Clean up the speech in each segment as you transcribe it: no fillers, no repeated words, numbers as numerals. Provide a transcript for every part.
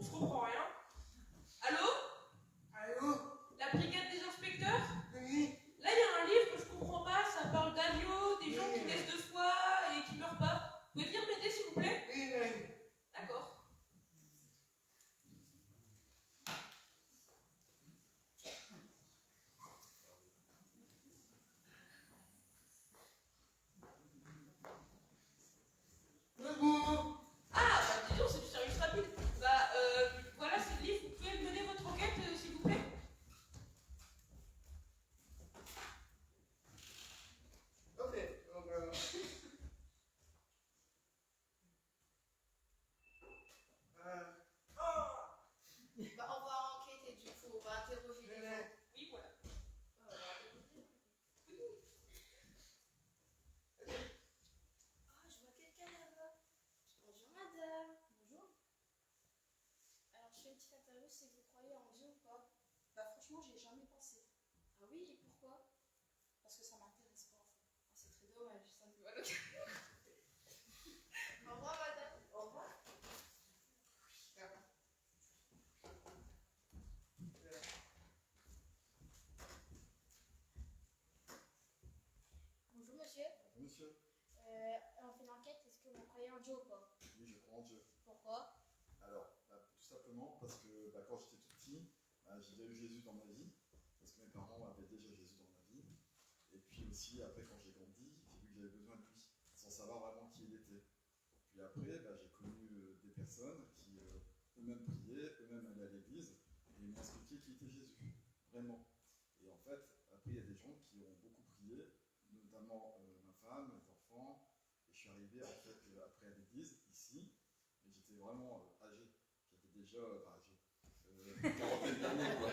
Je comprends rien. Allô? Allô? La brigade des inspecteurs? Oui. Là, il y a un livre que je comprends pas. Ça parle d'agneaux, des gens qui naissent de foi et qui meurent pas. Vous pouvez venir m'aider, s'il vous plaît? Oui. D'accord. Debout. Ah, bah dis donc, c'est du service rapide. Voilà, c'est le livre. Vous pouvez me donner votre enquête, s'il vous plaît? Ok. Donc, Bah, on va enquêter du coup, on va interroger les gens. Oui, voilà. Ah, je vois quelqu'un là-bas. Bonjour madame. Bonjour. Alors je fais une petite interview, si vous croyez en Dieu ou pas. Bah franchement, j'y ai jamais pensé. Ah oui, et pourquoi? Parce que ça m'intéresse pas en fait. Ah, c'est très dommage, ça me va le cœur. Au revoir madame. au revoir. Bonjour monsieur. Monsieur, On fait une enquête, est-ce que vous croyez en Dieu ou pas? oui, je crois en Dieu. Pourquoi? Alors, tout simplement parce que quand j'étais tout petit, j'ai déjà eu Jésus dans ma vie, parce que mes parents avaient déjà Jésus dans ma vie. Et puis aussi, après, quand j'ai grandi, j'ai vu que j'avais besoin de lui, sans savoir vraiment qui il était. Puis après, j'ai connu des personnes qui eux-mêmes priaient, eux-mêmes allaient à l'église, et ils m'ont expliqué qui était Jésus, vraiment. Et en fait, après, il y a des gens qui ont beaucoup prié, notamment ma femme, mes enfants, et je suis arrivé en fait après à l'église, ici, mais j'étais vraiment âgé. J'étais déjà âgé. Quarantaine d'années, quoi.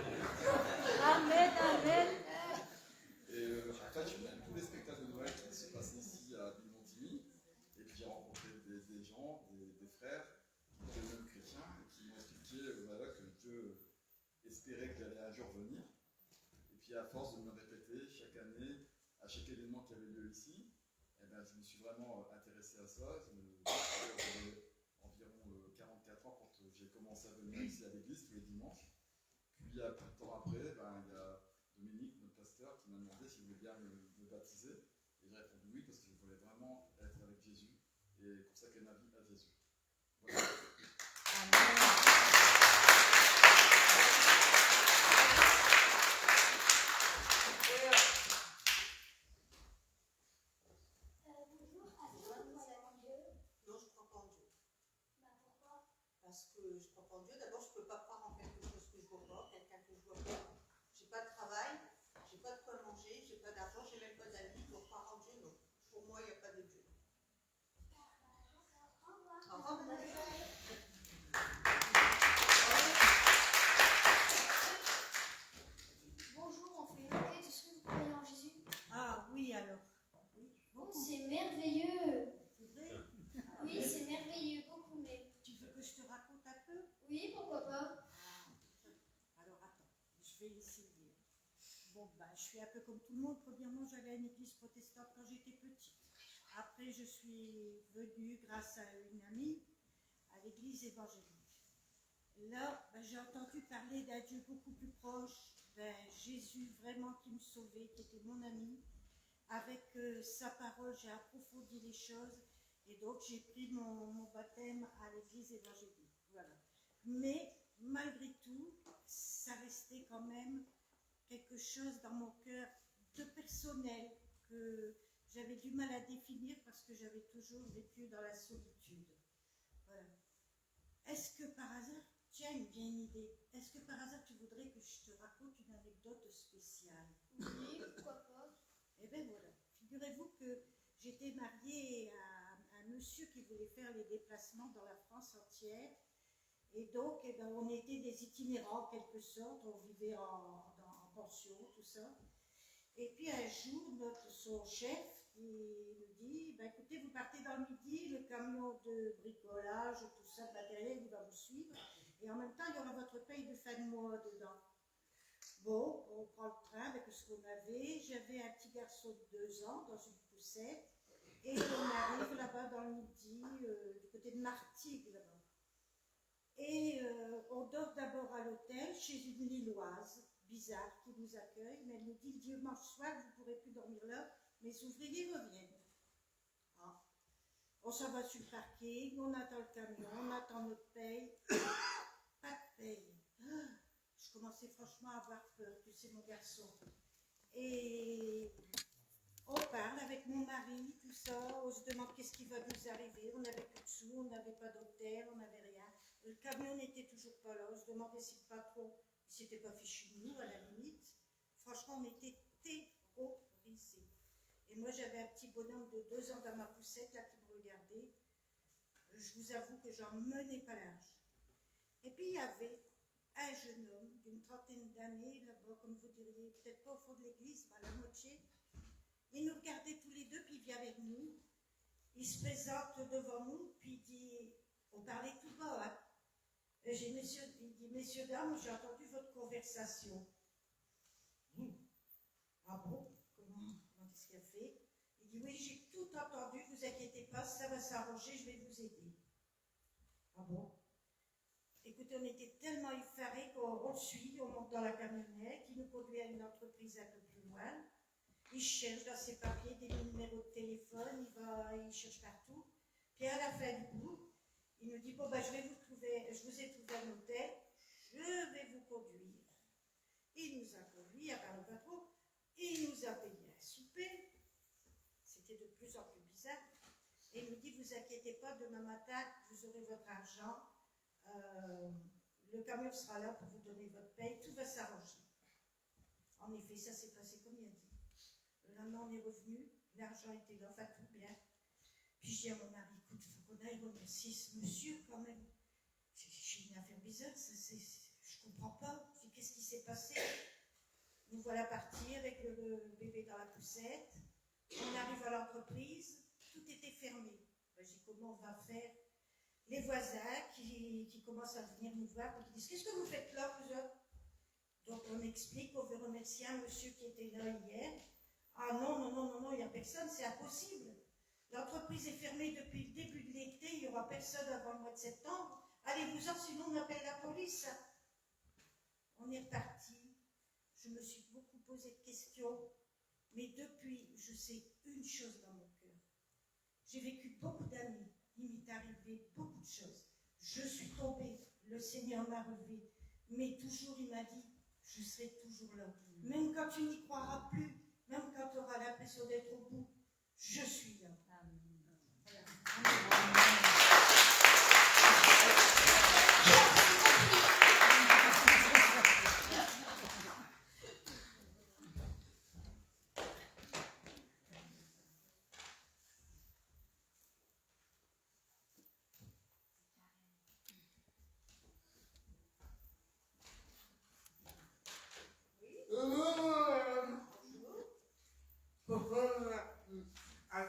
Amen, amen. Et en fait, j'ai vu tous les spectacles de Noël qui se passaient ici à Ville-Montigny, et puis j'ai rencontré des gens, des frères, qui étaient eux-mêmes chrétiens, et qui m'ont expliqué voilà, que Dieu espérait que j'allais un jour venir. Et puis à force de me répéter chaque année, à chaque événement qui avait lieu ici, eh ben, je me suis vraiment intéressé à ça. J'avais environ 44 ans quand j'ai commencé à venir ici à l'église tous les dimanches. Puis peu de temps après, il y a Dominique, notre pasteur, qui m'a demandé si je voulais bien me baptiser. Et j'ai répondu oui parce que je voulais vraiment être avec Jésus et consacrer ma vie à Jésus. Voilà. Bonjour, est-ce que vous croyez en Dieu? Non, je crois pas en Dieu. Bah pourquoi? Parce que je crois pas en Dieu. D'abord, je peux pas croire en quelque chose que je vois pas, quelqu'un que je vois pas. J'ai pas de travail, j'ai pas de quoi manger, j'ai pas d'argent, j'ai même pas d'amis. Pour croire en Dieu, non. Pour moi, il n'y a pas de Dieu. Au revoir, madame. Bonjour, on fait une enquête, est-ce que vous croyez en Jésus? Ah oui alors. Oui. Oh, c'est merveilleux. C'est vrai. Oui, c'est merveilleux, beaucoup même. Tu veux que je te raconte un peu? Oui, pourquoi pas? Alors attends, je vais essayer. Bon je suis un peu comme tout le monde. Premièrement, j'allais à une église protestante quand j'étais petite. Après, je suis venue grâce à une amie à l'église évangélique. Là, j'ai entendu parler d'un Dieu beaucoup plus proche, d'un Jésus vraiment qui me sauvait, qui était mon ami. Avec sa parole, j'ai approfondi les choses et donc j'ai pris mon baptême à l'église évangélique. Voilà. Mais malgré tout, ça restait quand même quelque chose dans mon cœur de personnel que j'avais du mal à définir parce que j'avais toujours vécu dans la solitude. Voilà. Est-ce que par hasard, tiens, il me vient une idée, est-ce que par hasard tu voudrais que je te raconte une anecdote spéciale? Oui, pourquoi pas? Eh bien voilà, figurez-vous que j'étais mariée à un monsieur qui voulait faire les déplacements dans la France entière. Et donc, on était des itinérants en quelque sorte, on vivait en pension, tout ça. Et puis un jour, son chef, il nous dit, écoutez, vous partez dans le midi, le camion de bricolage, tout ça, le matériel, il va vous suivre. Et en même temps, il y aura votre paye de fin de mois dedans. Bon, on prend le train avec ce qu'on avait. J'avais un petit garçon de 2 ans dans une poussette. Et on arrive là-bas dans le midi, du côté de Martigues, là-bas. Et on dort d'abord à l'hôtel chez une Lilloise bizarre qui nous accueille, mais elle nous dit le dimanche soir, vous ne pourrez plus dormir là, mes ouvriers reviennent. Ah. On s'en va sur le parking, on attend le camion, on attend notre paye. Pas de paye. Ah, je commençais franchement à avoir peur, tu sais, mon garçon. Et on parle avec mon mari, tout ça, on se demande qu'est-ce qui va nous arriver. On n'avait plus de sous, on n'avait pas d'hôtel, on n'avait rien. Le camion n'était toujours pas là, on se demandait si le patron ne s'était pas fichu de nous, à la limite. Franchement, on était terrorisés. Et moi, j'avais un petit bonhomme de 2 ans dans ma poussette, là, qui me regardait. Je vous avoue que j'en menais pas large. Et puis, il y avait un jeune homme d'une 30aine d'années, là-bas, comme vous diriez, peut-être pas au fond de l'église, mais à la moitié. Il nous regardait tous les deux, puis il vient avec nous. Il se présente devant nous, puis il dit, on parlait tout bas, hein. Il dit, messieurs, dames, j'ai entendu votre conversation. Ah bon? Comment est-ce qu'il a fait? Il dit, oui, j'ai tout entendu, vous inquiétez pas, ça va s'arranger, je vais vous aider. Ah bon? Écoutez, on était tellement effarés qu'on le suit, on monte dans la camionnette, il nous conduit à une entreprise un peu plus loin. Il cherche dans ses papiers des numéros de téléphone, il cherche partout. Puis à la fin du bout, il nous dit, bon, ben, je vous ai trouvé un hôtel, je vais vous conduire. Il nous a conduits, à part le patron, il nous a payé un souper. C'était de plus en plus bizarre. Et il nous dit, vous inquiétez pas, demain matin, vous aurez votre argent. Le camion sera là pour vous donner votre paye, tout va s'arranger. En effet, ça s'est passé comme il a dit. Le lendemain, on est revenu, l'argent était là, enfin tout bien. Puis je dis à mon mari, écoute, il faut qu'on aille remercier ce monsieur quand même. J'ai une affaire bizarre, je comprends pas. Je dis, qu'est-ce qui s'est passé? Nous voilà partis avec le bébé dans la poussette. On arrive à l'entreprise, tout était fermé. Ben, je dis, comment on va faire? Les voisins qui commencent à venir nous voir et qui disent, qu'est-ce que vous faites là, vous autres? Donc on explique qu'on veut remercier un monsieur qui était là hier. Ah non, il n'y a personne, c'est impossible. L'entreprise est fermée depuis le début de l'été, il n'y aura personne avant le mois de septembre. Allez-vous-en, sinon on appelle la police. On est reparti. Je me suis beaucoup posé de questions, mais depuis, je sais une chose dans mon cœur. J'ai vécu beaucoup d'années, il m'est arrivé beaucoup de choses. Je suis tombée, le Seigneur m'a relevée, mais toujours il m'a dit, je serai toujours là. Même quand tu n'y croiras plus, même quand tu auras l'impression d'être au bout, je suis là. Voilà.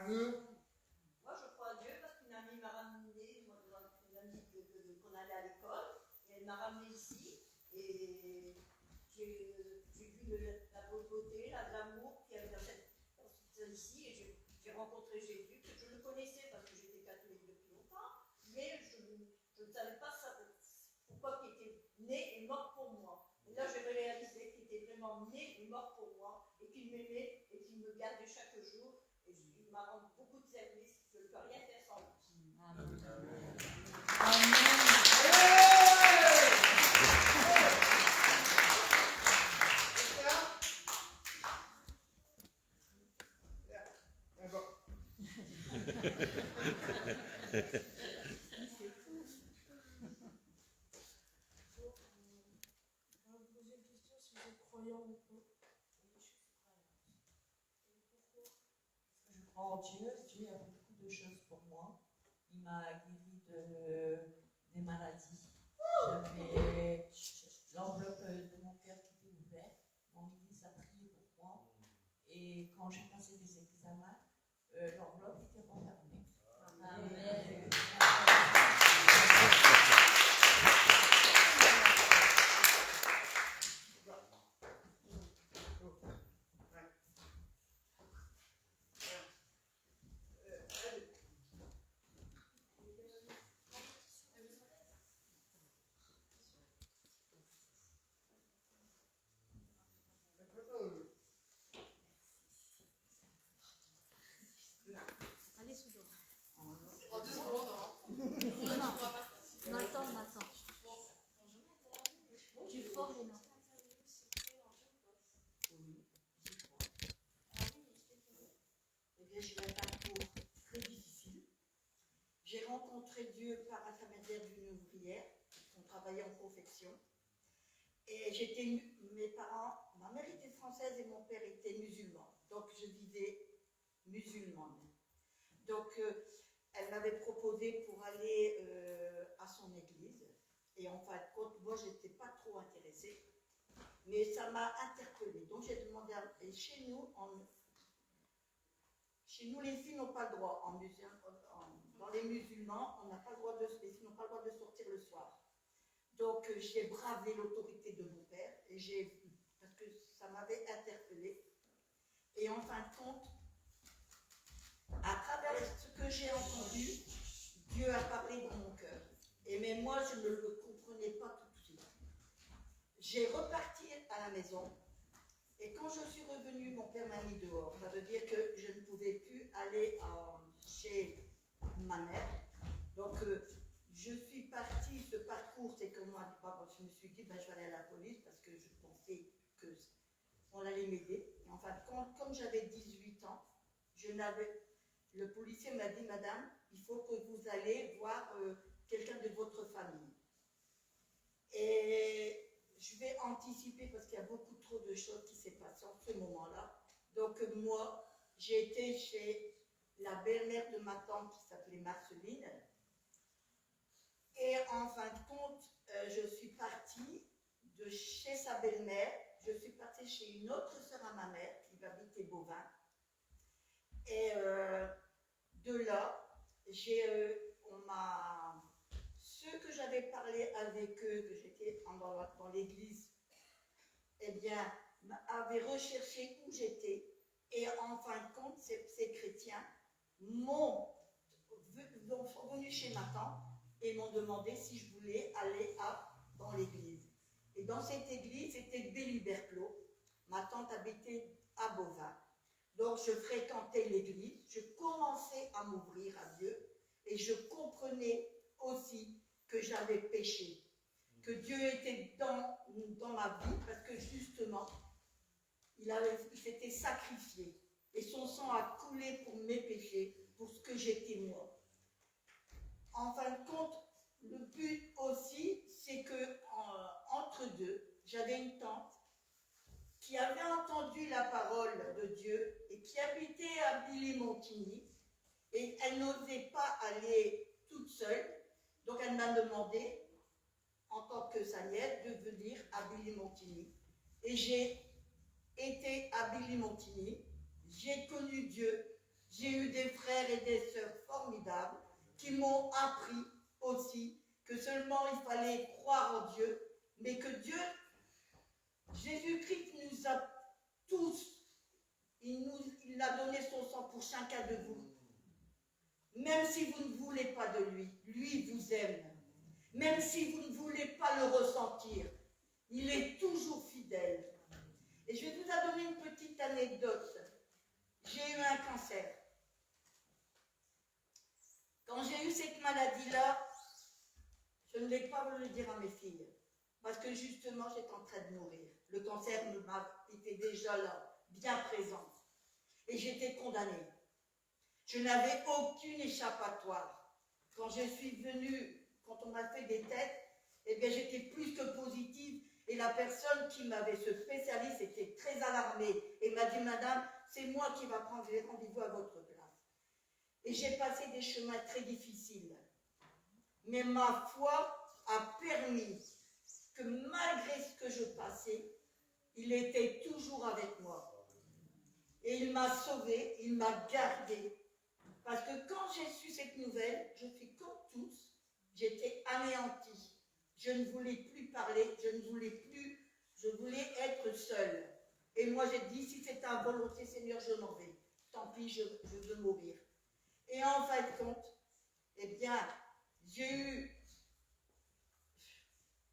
Moi, je crois à Dieu parce qu'une amie m'a ramené, une amie qu'on allait à l'école, et elle m'a ramené ici, et j'ai vu la beauté, l'amour qu'il y avait dans celle-ci, et j'ai rencontré Jésus, que je le connaissais parce que j'étais catholique depuis longtemps, mais je ne savais pas ça, pourquoi il était né et mort pour moi. Et là, j'ai réalisé qu'il était vraiment né et mort pour moi, et qu'il m'aimait, et qu'il me gardait chaque jour. Et il m'a rendu beaucoup de services, je ne peux rien faire sans lui. Amen. On va vous poser une question si vous êtes croyant ou pas. Je crois en Dieu. Dieu a fait beaucoup de choses pour moi. Il m'a guéri des maladies. J'avais l'enveloppe de mon cœur qui était ouverte. Mon église a prié pour moi. Et quand j'ai passé les examens, l'enveloppe était refermée. Amen. intermédiaire d'une ouvrière. On travaillait en confection. Et mes parents, ma mère était française et mon père était musulman. Donc je vivais musulmane. Donc elle m'avait proposé pour aller à son église. Et en fin de compte, moi, je n'étais pas trop intéressée. Mais ça m'a interpellée. Donc j'ai demandé et chez nous, les filles n'ont pas le droit. Dans les musulmans, on n'a pas le droit les filles n'ont pas le droit de sortir le soir. Donc j'ai bravé l'autorité de mon père parce que ça m'avait interpellée. Et en fin de compte, à travers ce que j'ai entendu, Dieu a parlé dans mon cœur. Et même moi, je ne le comprenais pas tout de suite. J'ai reparti à la maison. Et quand je suis revenue, mon père m'a mis dehors. Ça veut dire que je ne pouvais plus aller chez ma mère. Donc, je suis partie, ce parcours, c'est que moi, je me suis dit, je vais aller à la police parce que je pensais qu'on allait m'aider. Et en fin de compte, comme j'avais 18 ans, le policier m'a dit, madame, il faut que vous allez voir quelqu'un de votre famille. Et je vais anticiper parce qu'il y a beaucoup trop de choses qui s'est passées en ce moment-là. Donc moi, j'ai été chez la belle-mère de ma tante qui s'appelait Marceline. Et en fin de compte, je suis partie de chez sa belle-mère. Je suis partie chez une autre sœur à ma mère qui habitait Beauvin. Et de là, ceux que j'avais parlé avec eux, que j'étais dans l'église, eh bien, avaient recherché où j'étais. Et en fin de compte, ces chrétiens sont venus chez ma tante et m'ont demandé si je voulais aller dans l'église. Et dans cette église, c'était Béliberclos. Ma tante habitait à Beauvin. Donc, je fréquentais l'église, je commençais à m'ouvrir à Dieu et je comprenais aussi que j'avais péché, que Dieu était dans ma vie parce que justement, il s'était sacrifié et son sang a coulé pour mes péchés, pour ce que j'étais moi. En fin de compte, le but aussi, c'est que entre deux, j'avais une tante qui avait entendu la parole de Dieu et qui habitait à Billy-Montigny, et elle n'osait pas aller toute seule, donc elle m'a demandé, en tant que sa nièce, de venir à Billy-Montigny. Et j'ai été à Billy-Montigny, j'ai connu Dieu, j'ai eu des frères et des sœurs formidables qui m'ont appris aussi que seulement il fallait croire en Dieu, mais que Dieu, Jésus-Christ nous a tous, il a donné son sang pour chacun de vous. Même si vous ne voulez pas de lui, lui vous aime. Même si vous ne voulez pas le ressentir, il est toujours fidèle. Et je vais vous donner une petite anecdote. J'ai eu un cancer. Quand j'ai eu cette maladie-là, je ne l'ai pas voulu dire à mes filles. Parce que justement, j'étais en train de mourir. Le cancer était déjà là, bien présent. Et j'étais condamnée. Je n'avais aucune échappatoire. Quand je suis venue, quand on m'a fait des tests, eh bien j'étais plus que positive. Et la personne qui m'avait, ce spécialiste, était très alarmée. Et m'a dit, madame, c'est moi qui va prendre les rendez-vous à votre place. Et j'ai passé des chemins très difficiles. Mais ma foi a permis que malgré ce que je passais, il était toujours avec moi. Et il m'a sauvée, il m'a gardée. Parce que quand j'ai su cette nouvelle, je suis comme tous, j'étais anéantie. Je ne voulais plus parler, je voulais être seule. Et moi j'ai dit, si c'est ta volonté, Seigneur, je m'en vais. Tant pis, je veux mourir. Et en fin de compte, eh bien,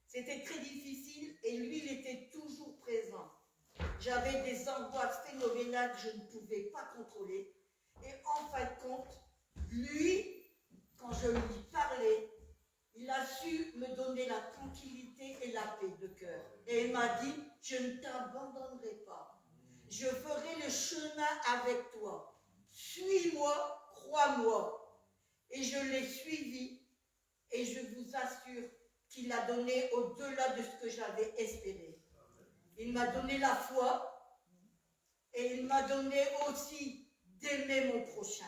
c'était très difficile et lui, il était toujours présent. J'avais des angoisses phénoménales que je ne pouvais pas contrôler. Et en fin de compte, lui, quand je lui parlais, il a su me donner la tranquillité et la paix de cœur. Et il m'a dit, je ne t'abandonnerai pas. Je ferai le chemin avec toi. Suis-moi, crois-moi. Et je l'ai suivi. Et je vous assure qu'il a donné au-delà de ce que j'avais espéré. Il m'a donné la foi et il m'a donné aussi d'aimer mon prochain.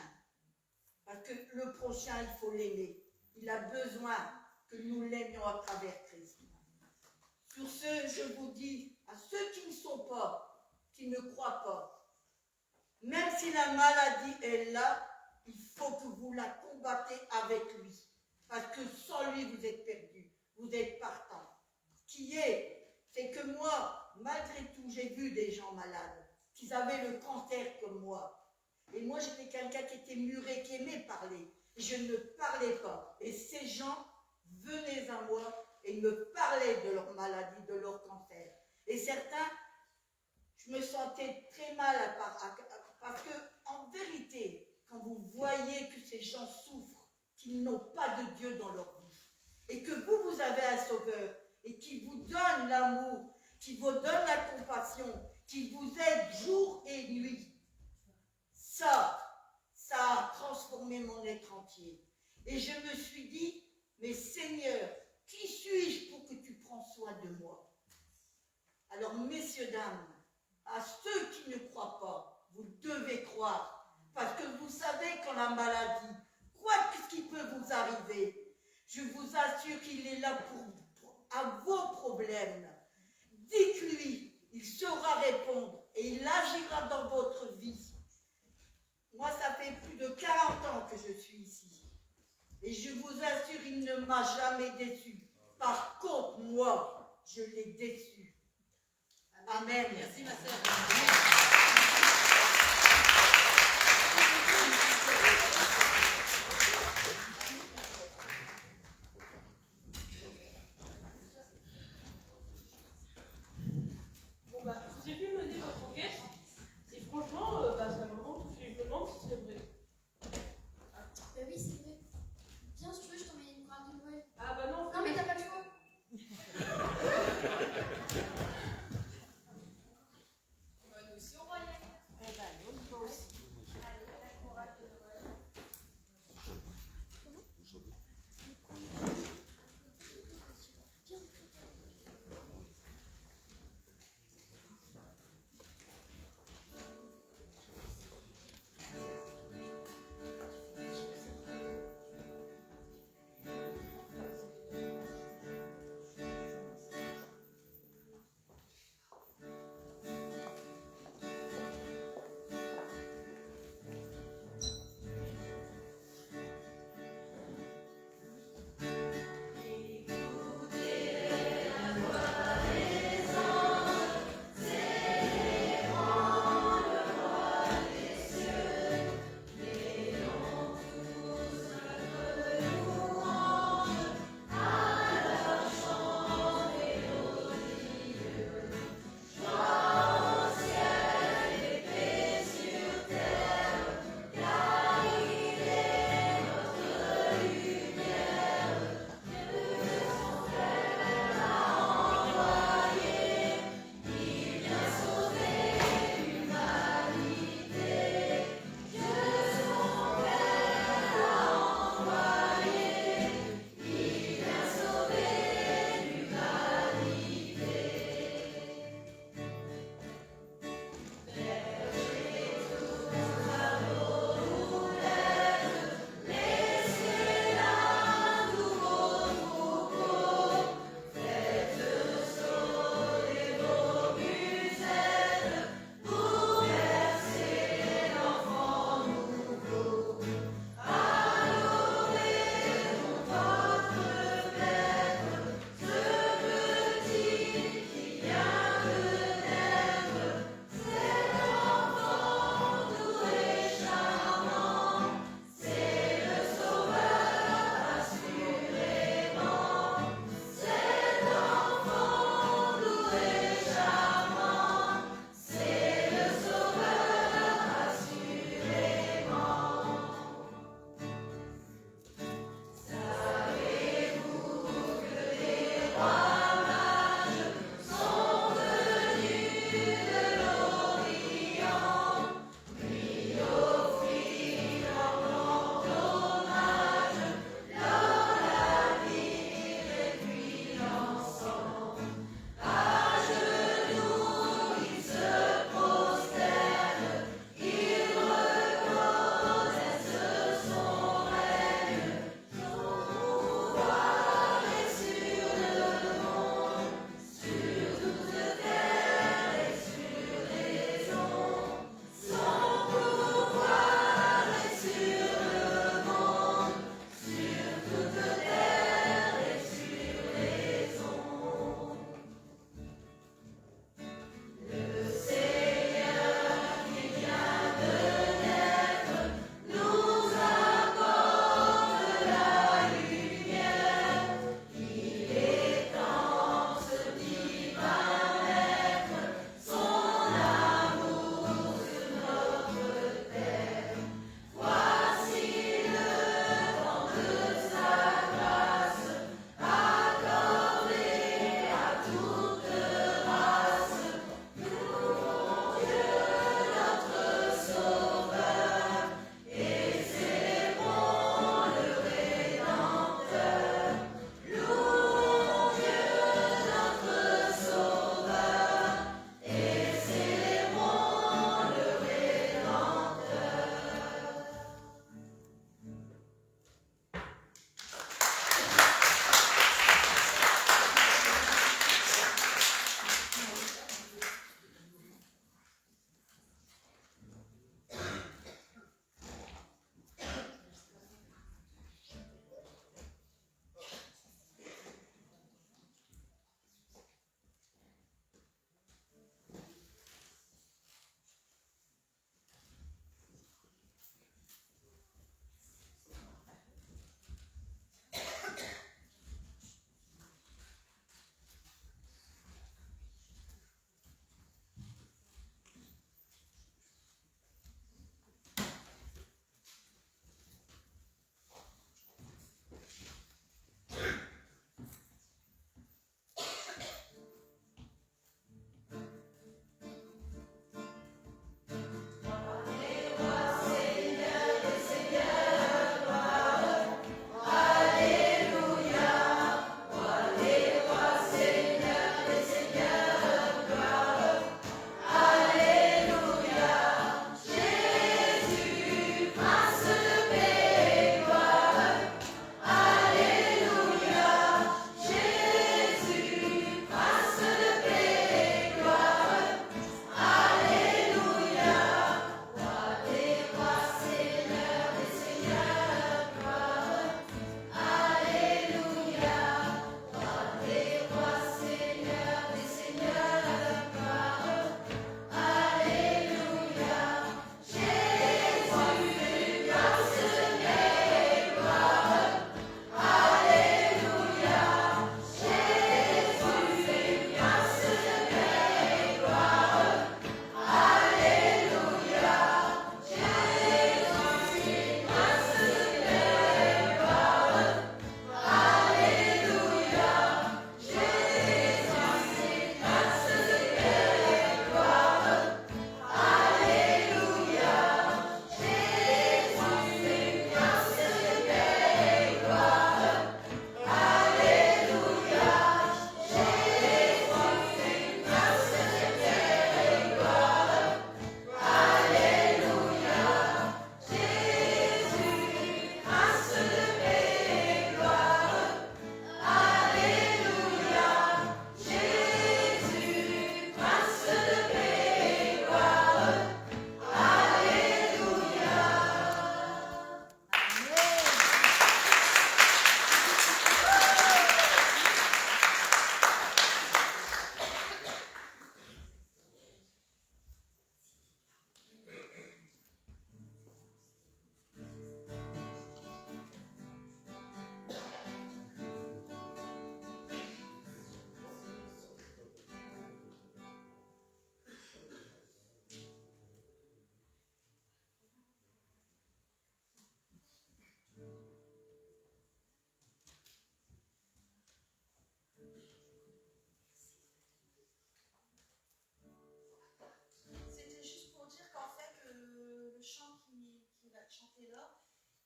Parce que le prochain, il faut l'aimer. Il a besoin que nous l'aimions à travers Christ. Sur ce, je vous dis à ceux qui ne sont pas, qui ne croient pas, même si la maladie est là, il faut que vous la combattez avec lui. Parce que sans lui, vous êtes perdu. Vous êtes partant. Ce qui est, c'est que moi, malgré tout, j'ai vu des gens malades, qui avaient le cancer comme moi. Et moi, j'étais quelqu'un qui était muré, qui aimait parler. Et je ne parlais pas. Et ces gens venaient à moi et me parlaient de leur maladie, de leur cancer. Et certains, je me sentais très mal parce que, en vérité, quand vous voyez que ces gens souffrent, qu'ils n'ont pas de Dieu dans leur vie, et que vous avez un sauveur, et qui vous donne l'amour, qui vous donne la compassion, qui vous aide jour et nuit, ça a transformé mon être entier. Et je me suis dit, mais Seigneur, qui suis-je pour que tu prends soin de moi? Alors, messieurs, dames, à ceux qui ne croient pas, vous devez croire. Parce que vous savez quand la maladie, quoi que ce qui peut vous arriver, je vous assure qu'il est là à vos problèmes. Dites-lui, il saura répondre et il agira dans votre vie. Moi, ça fait plus de 40 ans que je suis ici. Et je vous assure, il ne m'a jamais déçu. Par contre, moi, je l'ai déçu. Amen. Merci, ma sœur. Bon bah, j'ai pu mener votre enquête, et franchement, ça m'a vraiment touché. Je me demande si c'est vrai. Bah oui, c'est vrai. Viens, si tu veux, je t'emmène une grande de Noël. Ah bah non, Non, mais t'as pas le choix. bah, nous aussi on va y aller.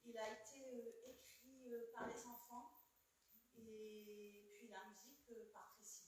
Il a été écrit par les enfants et puis la musique par Tracy.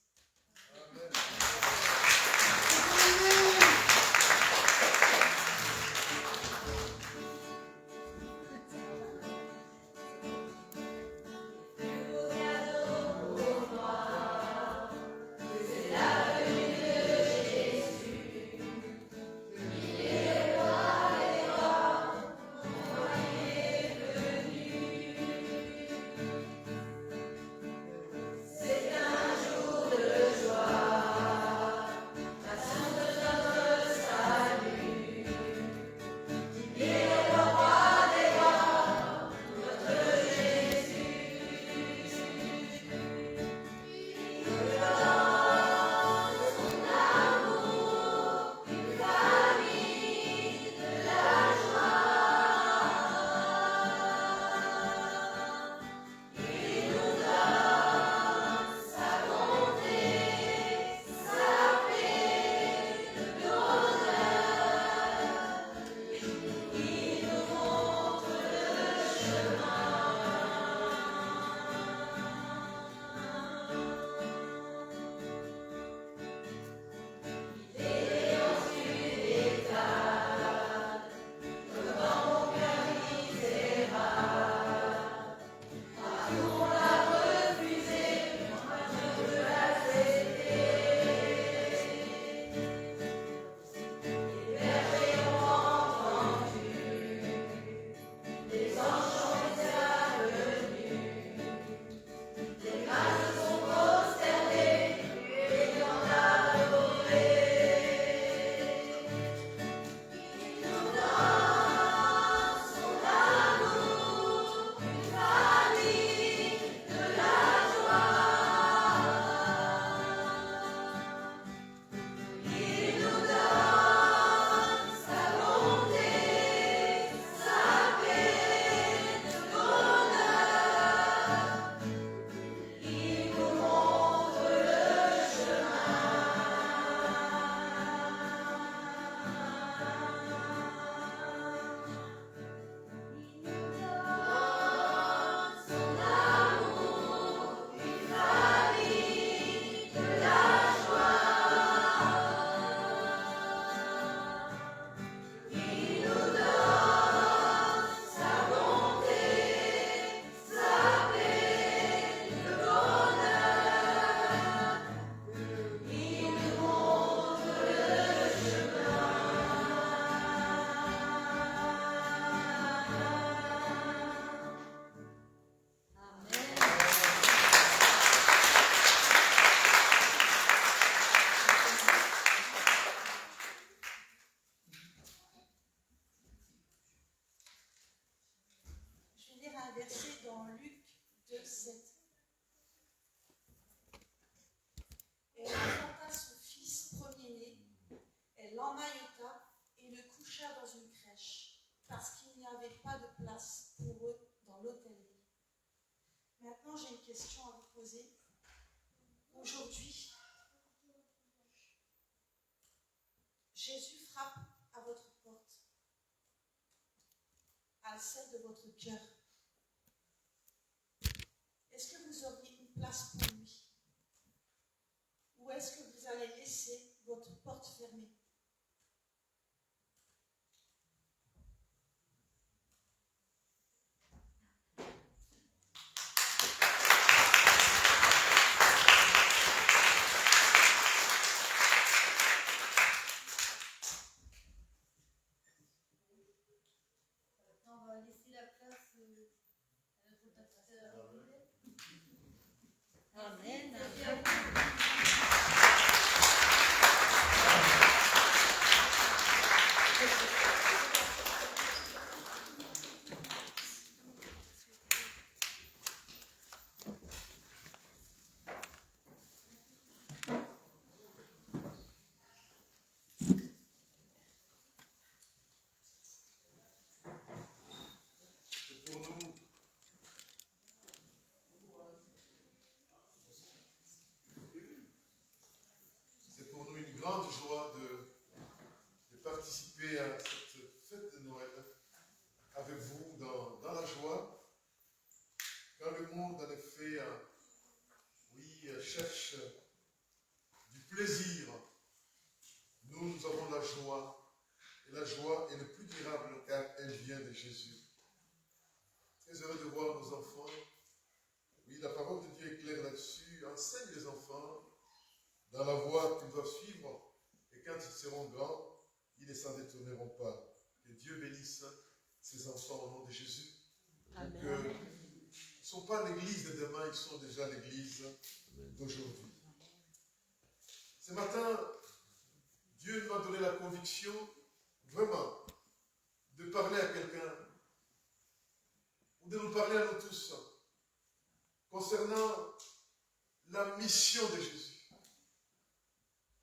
Verset dans Luc 2, 7. Elle enfanta son fils premier-né, elle l'emmaillota et le coucha dans une crèche, parce qu'il n'y avait pas de place pour eux dans l'hôtellerie. Maintenant, j'ai une question à vous poser. Aujourd'hui, Jésus frappe à votre porte, à celle de votre cœur. Est-ce que vous auriez une place pour lui? Ou est-ce que vous allez laisser votre porte fermée? On va laisser la place à notre pasteur. enseigne les enfants dans la voie qu'ils doivent suivre, et quand ils seront grands, ils ne s'en détourneront pas. Que Dieu bénisse ces enfants au nom de Jésus. Amen. Ils ne sont pas l'église de demain, ils sont déjà l'église d'aujourd'hui. Ce matin, Dieu m'a donné la conviction, vraiment, de parler à quelqu'un, ou de nous parler à nous tous, concernant la mission de Jésus.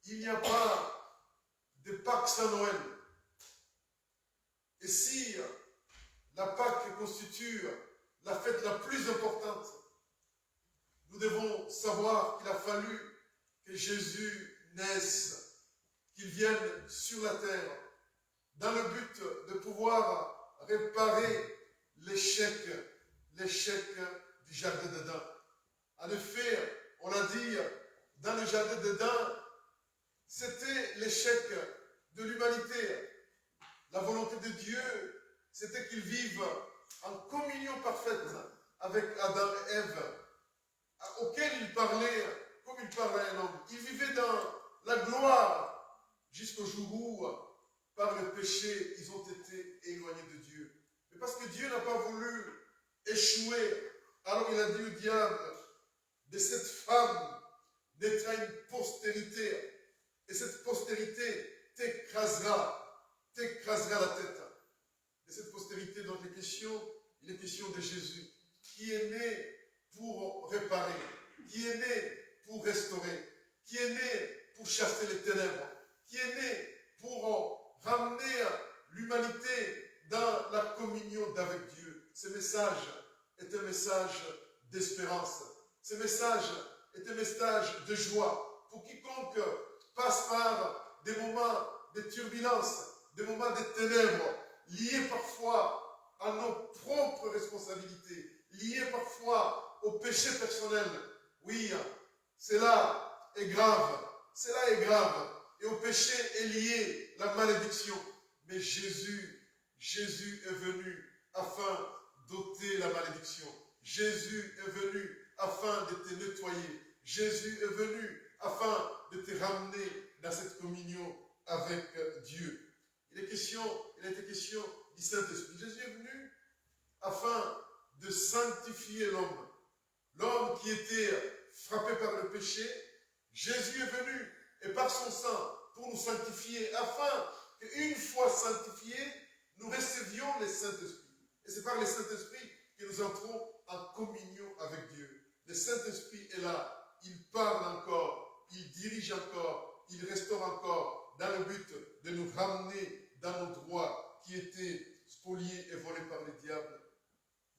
Il n'y a pas de Pâques sans Noël. Et si la Pâques constitue la fête la plus importante, nous devons savoir qu'il a fallu que Jésus naisse, qu'il vienne sur la terre, dans le but de pouvoir réparer l'échec du jardin d'Éden. En effet, on l'a dit, dans le jardin d'Éden, c'était l'échec de l'humanité. La volonté de Dieu, c'était qu'ils vivent en communion parfaite avec Adam et Ève, auquel il parlait comme il parlait à un homme. Ils vivaient dans la gloire jusqu'au jour où, par le péché, ils ont été éloignés de Dieu. Mais parce que Dieu n'a pas voulu échouer, alors il a dit au diable, de cette femme naîtra une postérité, et cette postérité t'écrasera la tête. De cette postérité dont il est question de Jésus, qui est né pour réparer, qui est né pour restaurer, qui est né pour chasser les ténèbres, qui est né pour ramener l'humanité dans la communion avec Dieu. Ce message est un message d'espérance. Ce message est un message de joie pour quiconque passe par des moments de turbulence, des moments de ténèbres, liés parfois à nos propres responsabilités, liés parfois au péché personnel. Oui, cela est grave. Cela est grave. Et au péché est liée la malédiction. Mais Jésus est venu afin d'ôter la malédiction. Jésus est venu afin de te nettoyer. Jésus est venu afin de te ramener dans cette communion avec Dieu. Il a été question du Saint-Esprit. Jésus est venu afin de sanctifier l'homme. L'homme qui était frappé par le péché, Jésus est venu et par son sang pour nous sanctifier afin qu'une fois sanctifiés, nous recevions le Saint-Esprit. Et c'est par le Saint-Esprit que nous entrons en communion avec Dieu. Le Saint-Esprit est là, il parle encore, il dirige encore, il restaure encore, dans le but de nous ramener dans nos droits qui étaient spoliés et volés par le diable.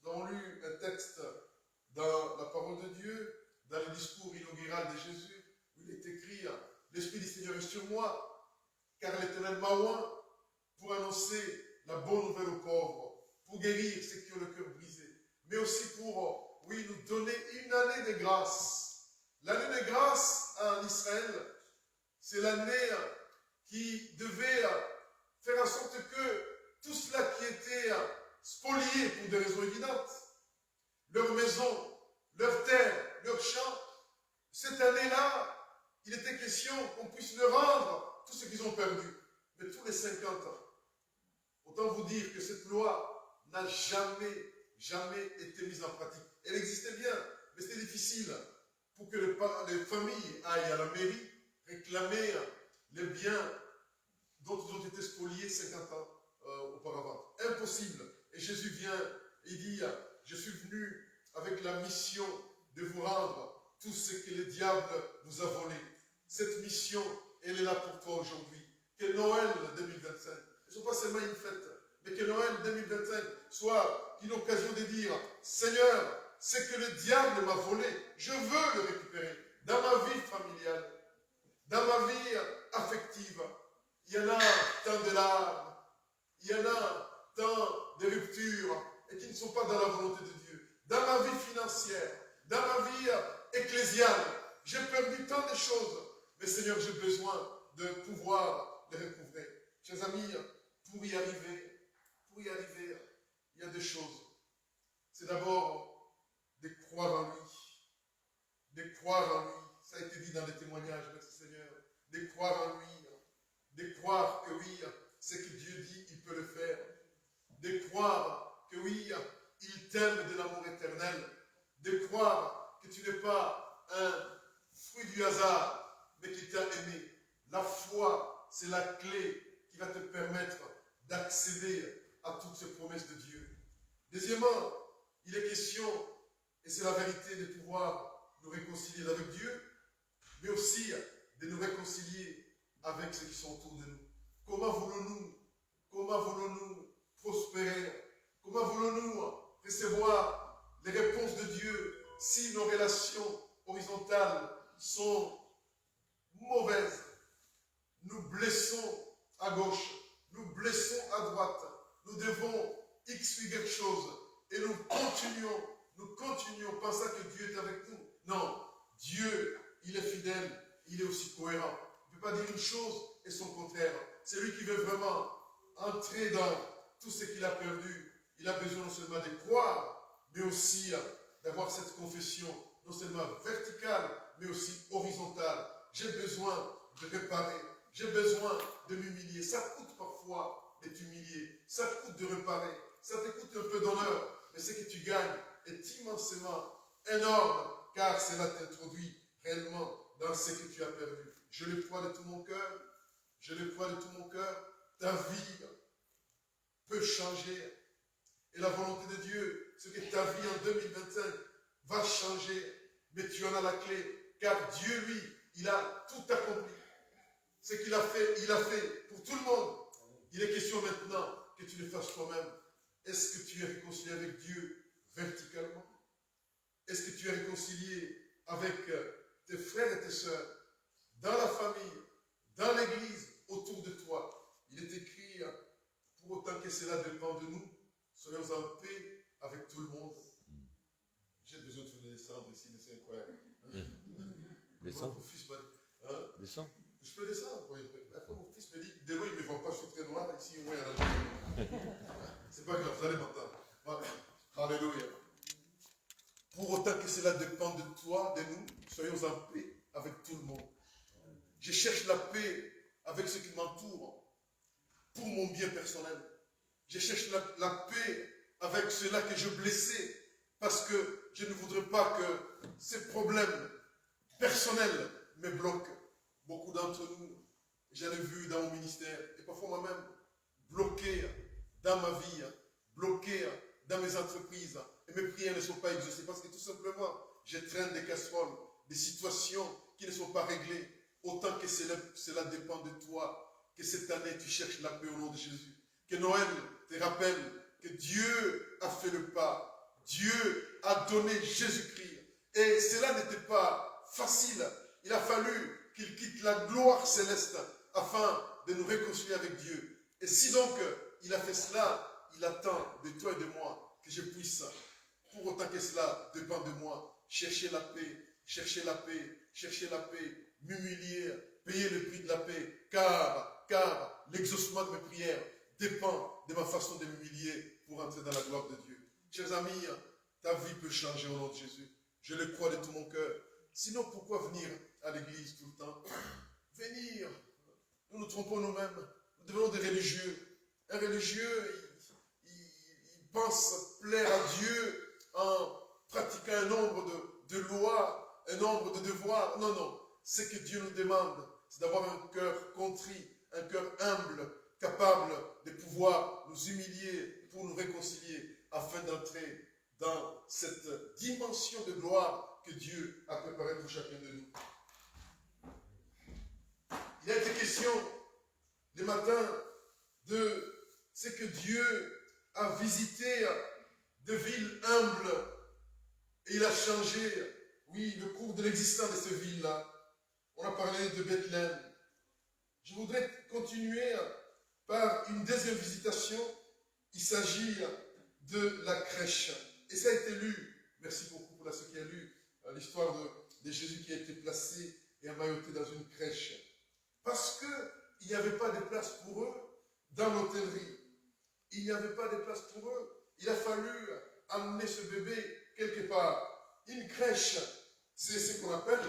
Nous avons lu un texte dans la parole de Dieu, dans le discours inaugural de Jésus, où il est écrit « L'Esprit du Seigneur est sur moi, car l'Éternel m'a oint pour annoncer la bonne nouvelle aux pauvres, pour guérir ceux qui ont le cœur brisé, mais aussi pour, nous donner une année de grâce. » L'année de grâce en Israël, c'est l'année qui devait faire en sorte que tout cela qui était spolié pour des raisons évidentes, leur maison, leur terre, leur champ, cette année-là, il était question qu'on puisse leur rendre tout ce qu'ils ont perdu. Mais tous les 50 ans, autant vous dire que cette loi n'a jamais été mise en pratique. Elle existait bien, mais c'était difficile pour que les familles aillent à la mairie réclamer les biens dont ils ont été spoliés 50 ans auparavant. Impossible. Et Jésus vient et dit, je suis venu avec la mission de vous rendre tout ce que le diable vous a volé. Cette mission, elle est là pour toi aujourd'hui. Que Noël 2025 ne soit pas seulement une fête, mais que Noël 2025 soit une occasion de dire, Seigneur, ce que le diable m'a volé, je veux le récupérer dans ma vie familiale, dans ma vie affective. Il y en a tant de larmes, il y en a tant de ruptures, et qui ne sont pas dans la volonté de Dieu. Dans ma vie financière, dans ma vie ecclésiale, j'ai perdu tant de choses, mais Seigneur, j'ai besoin de pouvoir les recouvrer. Chers amis, pour y arriver, il y a deux choses. C'est d'abord de croire en lui, de croire en lui. Ça a été dit dans les témoignages, merci Seigneur. De croire en lui, de croire que oui, ce que Dieu dit, il peut le faire. De croire que oui, il t'aime de l'amour éternel. De croire que tu n'es pas un fruit du hasard, mais qu'il t'a aimé. La foi, c'est la clé qui va te permettre d'accéder à toutes ces promesses de Dieu. Deuxièmement, il est question, et c'est la vérité, de pouvoir nous réconcilier avec Dieu, mais aussi de nous réconcilier avec ceux qui sont autour de nous. Comment voulons-nous prospérer? Comment voulons-nous recevoir les réponses de Dieu si nos relations horizontales sont mauvaises? Nous blessons à gauche, nous blessons à droite, nous devons X ou quelque chose et nous continuons pensant que Dieu est avec nous. Non, Dieu, il est fidèle, il est aussi cohérent. Il ne peut pas dire une chose et son contraire. C'est lui qui veut vraiment entrer dans tout ce qu'il a perdu. Il a besoin non seulement de croire, mais aussi d'avoir cette confession, non seulement verticale, mais aussi horizontale. J'ai besoin de réparer, j'ai besoin de m'humilier. Ça coûte parfois de t'humilier, ça coûte de réparer, ça te coûte un peu d'honneur, mais ce que tu gagnes est immensément énorme, car cela t'introduit réellement dans ce que tu as perdu. Je le crois de tout mon cœur, ta vie peut changer. Et la volonté de Dieu, c'est que ta vie en 2025 va changer, mais tu en as la clé, car Dieu, lui, il a tout accompli. Ce qu'il a fait, il a fait pour tout le monde. Il est question maintenant que tu le fasses toi-même. Est-ce que tu es réconcilié avec Dieu verticalement? Est-ce que tu es réconcilié avec tes frères et tes sœurs, dans la famille, dans l'église, autour de toi? Il est écrit, pour autant que cela dépend de nous, soyons en paix avec tout le monde. J'ai besoin de faire descendre ici, mais c'est incroyable. Descends. Mon fils m'a dit, Descends. je peux descendre. Oui. Après, mon fils me dit, de loin, il ne me voit pas, je suis très noir, ici, au moins, il y en a. C'est pas grave, vous allez m'entendre. Voilà. Alléluia. Pour autant que cela dépend de toi, de nous, soyons en paix avec tout le monde. Je cherche la paix avec ceux qui m'entourent pour mon bien personnel. Je cherche la paix avec ceux-là que je blessais parce que je ne voudrais pas que ces problèmes personnels me bloquent. Beaucoup d'entre nous, j'en ai vu dans mon ministère et parfois moi-même, bloqué dans ma vie, bloqué dans mes entreprises et mes prières ne sont pas exaucées parce que tout simplement, je traîne des casseroles, des situations qui ne sont pas réglées. Autant que cela dépend de toi, que cette année tu cherches la paix au nom de Jésus. Que Noël te rappelle que Dieu a fait le pas. Dieu a donné Jésus-Christ. Et cela n'était pas facile. Il a fallu qu'il quitte la gloire céleste afin de nous réconcilier avec Dieu. Et si donc il a fait cela, il attend de toi et de moi que je puisse, pour autant que cela dépend de moi, chercher la paix, m'humilier, payer le prix de la paix, car l'exaucement de mes prières dépend de ma façon de m'humilier pour entrer dans la gloire de Dieu. Chers amis, ta vie peut changer au nom de Jésus. Je le crois de tout mon cœur. Sinon, pourquoi venir à l'église tout le temps? Venir. Nous nous trompons nous-mêmes. Nous devenons des religieux. Un religieux, il pense plaire à Dieu en pratiquant un nombre de lois, un nombre de devoirs. Non, non. Ce que Dieu nous demande, c'est d'avoir un cœur contrit, un cœur humble, capable de pouvoir nous humilier pour nous réconcilier afin d'entrer dans cette dimension de gloire que Dieu a préparée pour chacun de nous. Il a été question le matin de ce que Dieu a visité de villes humbles et il a changé, oui, le cours de l'existence de ces villes-là. On a parlé de Bethléem. Je voudrais continuer par une deuxième visitation. Il s'agit de la crèche. Et ça a été lu. Merci beaucoup pour ceux qui ont lu l'histoire de Jésus qui a été placé et emmailloté dans une crèche. Parce qu'il n'y avait pas de place pour eux dans l'hôtellerie. Il n'y avait pas de place pour eux. Il a fallu amener ce bébé quelque part. Une crèche, c'est ce qu'on appelle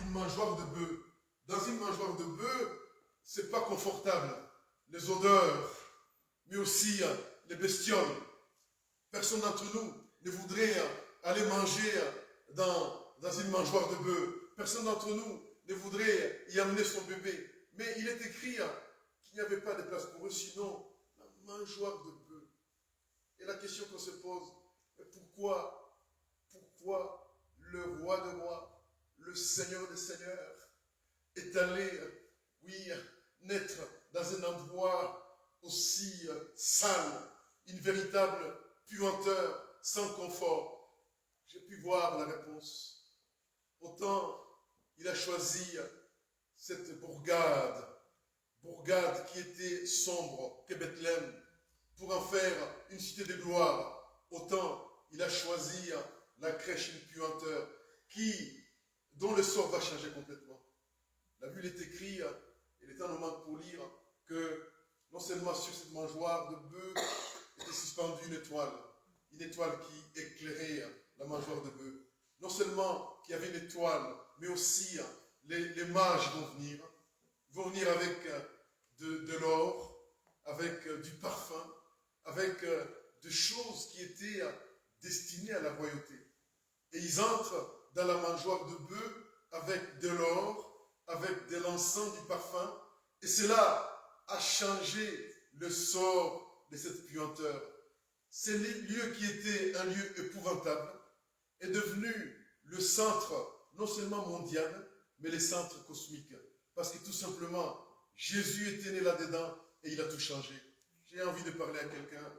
une mangeoire de bœuf. Dans une mangeoire de bœuf, c'est pas confortable. Les odeurs, mais aussi les bestioles. Personne d'entre nous ne voudrait aller manger dans une mangeoire de bœuf. Personne d'entre nous ne voudrait y amener son bébé. Mais il est écrit qu'il n'y avait pas de place pour eux, sinon la mangeoire de bœuf. Et la question qu'on se pose, pourquoi le roi des rois, le Seigneur des seigneurs, est allé, oui, naître dans un endroit aussi sale, une véritable puanteur, sans confort? J'ai pu voir la réponse. Autant il a choisi cette bourgade qui était sombre que Bethléem, pour en faire une cité de gloire, autant il a choisi la crèche, une puanteur, dont le sort va changer complètement. La Bible est écrite, il est un moment pour lire, que non seulement sur cette mangeoire de bœuf était suspendue une étoile qui éclairait la mangeoire de bœuf. Non seulement qu'il y avait une étoile, mais aussi les mages vont venir avec de l'or, avec du parfum, avec des choses qui étaient destinées à la royauté. Et ils entrent dans la mangeoire de bœuf avec de l'or, avec de l'encens, du parfum, et cela a changé le sort de cette puanteur. Ce lieu qui était un lieu épouvantable est devenu le centre non seulement mondial, mais le centre cosmique. Parce que tout simplement, Jésus était né là-dedans et il a tout changé. J'ai envie de parler à quelqu'un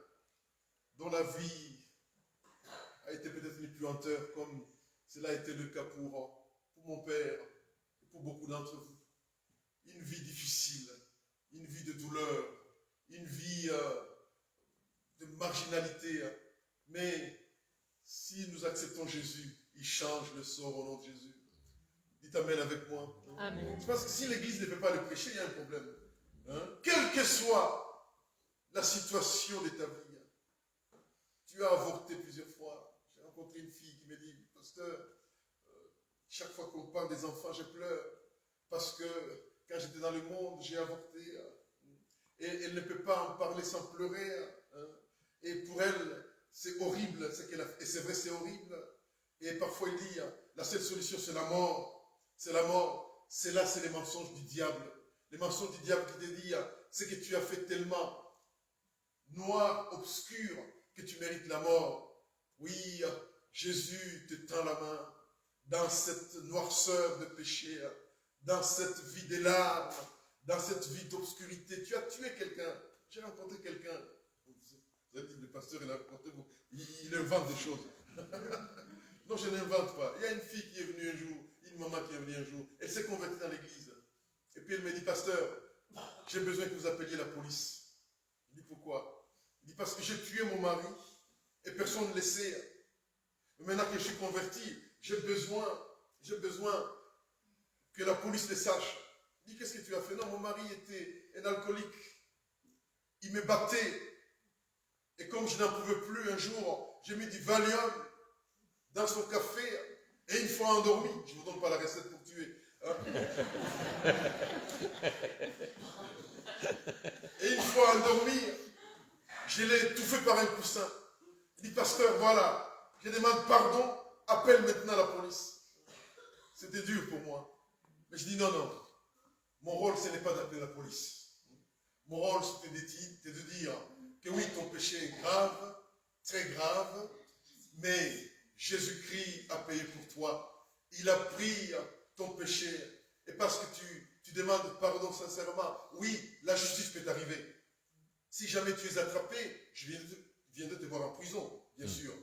dont la vie a été peut-être une puanteur, comme cela a été le cas pour mon père et pour beaucoup d'entre vous. Une vie difficile, une vie de douleur, une vie de marginalité. Mais si nous acceptons Jésus, il change le sort au nom de Jésus. Dites Amen avec moi. Amen. Parce que si l'Église ne peut pas le prêcher, il y a un problème. Hein? Quelle que soit la situation de ta vie, tu as avorté plusieurs fois. J'ai rencontré une fille qui me dit, pasteur, chaque fois qu'on parle des enfants, je pleure. Parce que quand j'étais dans le monde, j'ai avorté. Et elle ne peut pas en parler sans pleurer. Hein? Et pour elle, c'est horrible ce qu'elle a fait. Et c'est vrai, c'est horrible. Et parfois, il dit, la seule solution, c'est la mort. C'est la mort. C'est là, c'est les mensonges du diable. Les mensonges du diable qui te dit, c'est que tu as fait tellement noir, obscur, que tu mérites la mort. Oui, Jésus te tend la main dans cette noirceur de péché, dans cette vie des larmes, dans cette vie d'obscurité. Tu as tué quelqu'un. J'ai rencontré quelqu'un. Vous avez dit, le pasteur, il invente des choses. Non, je n'invente pas. Il y a une fille qui est venue un jour, une maman qui est venue un jour. Elle s'est convertie dans l'église. Et puis elle me dit, pasteur, j'ai besoin que vous appeliez la police. Je dis, pourquoi? Il dit, parce que j'ai tué mon mari et personne ne le sait. Mais maintenant que je suis converti, j'ai besoin que la police le sache. Il dit, qu'est-ce que tu as fait? Non, mon mari était un alcoolique. Il me battait. Et comme je n'en pouvais plus, un jour, j'ai mis du Valium dans son café. Et une fois endormi, je ne vous donne pas la recette pour tuer. Hein? Et une fois endormi, je l'ai étouffé par un coussin. Il dit, pasteur, voilà, je demande pardon, appelle maintenant la police. C'était dur pour moi. Mais je dis, non. Mon rôle, ce n'est pas d'appeler la police. Mon rôle, c'était de dire que oui, ton péché est grave, très grave, mais Jésus-Christ a payé pour toi. Il a pris ton péché. Et parce que tu demandes pardon sincèrement, oui, la justice peut t'arriver. Si jamais tu es attrapé, je viendrai te voir en prison, bien sûr.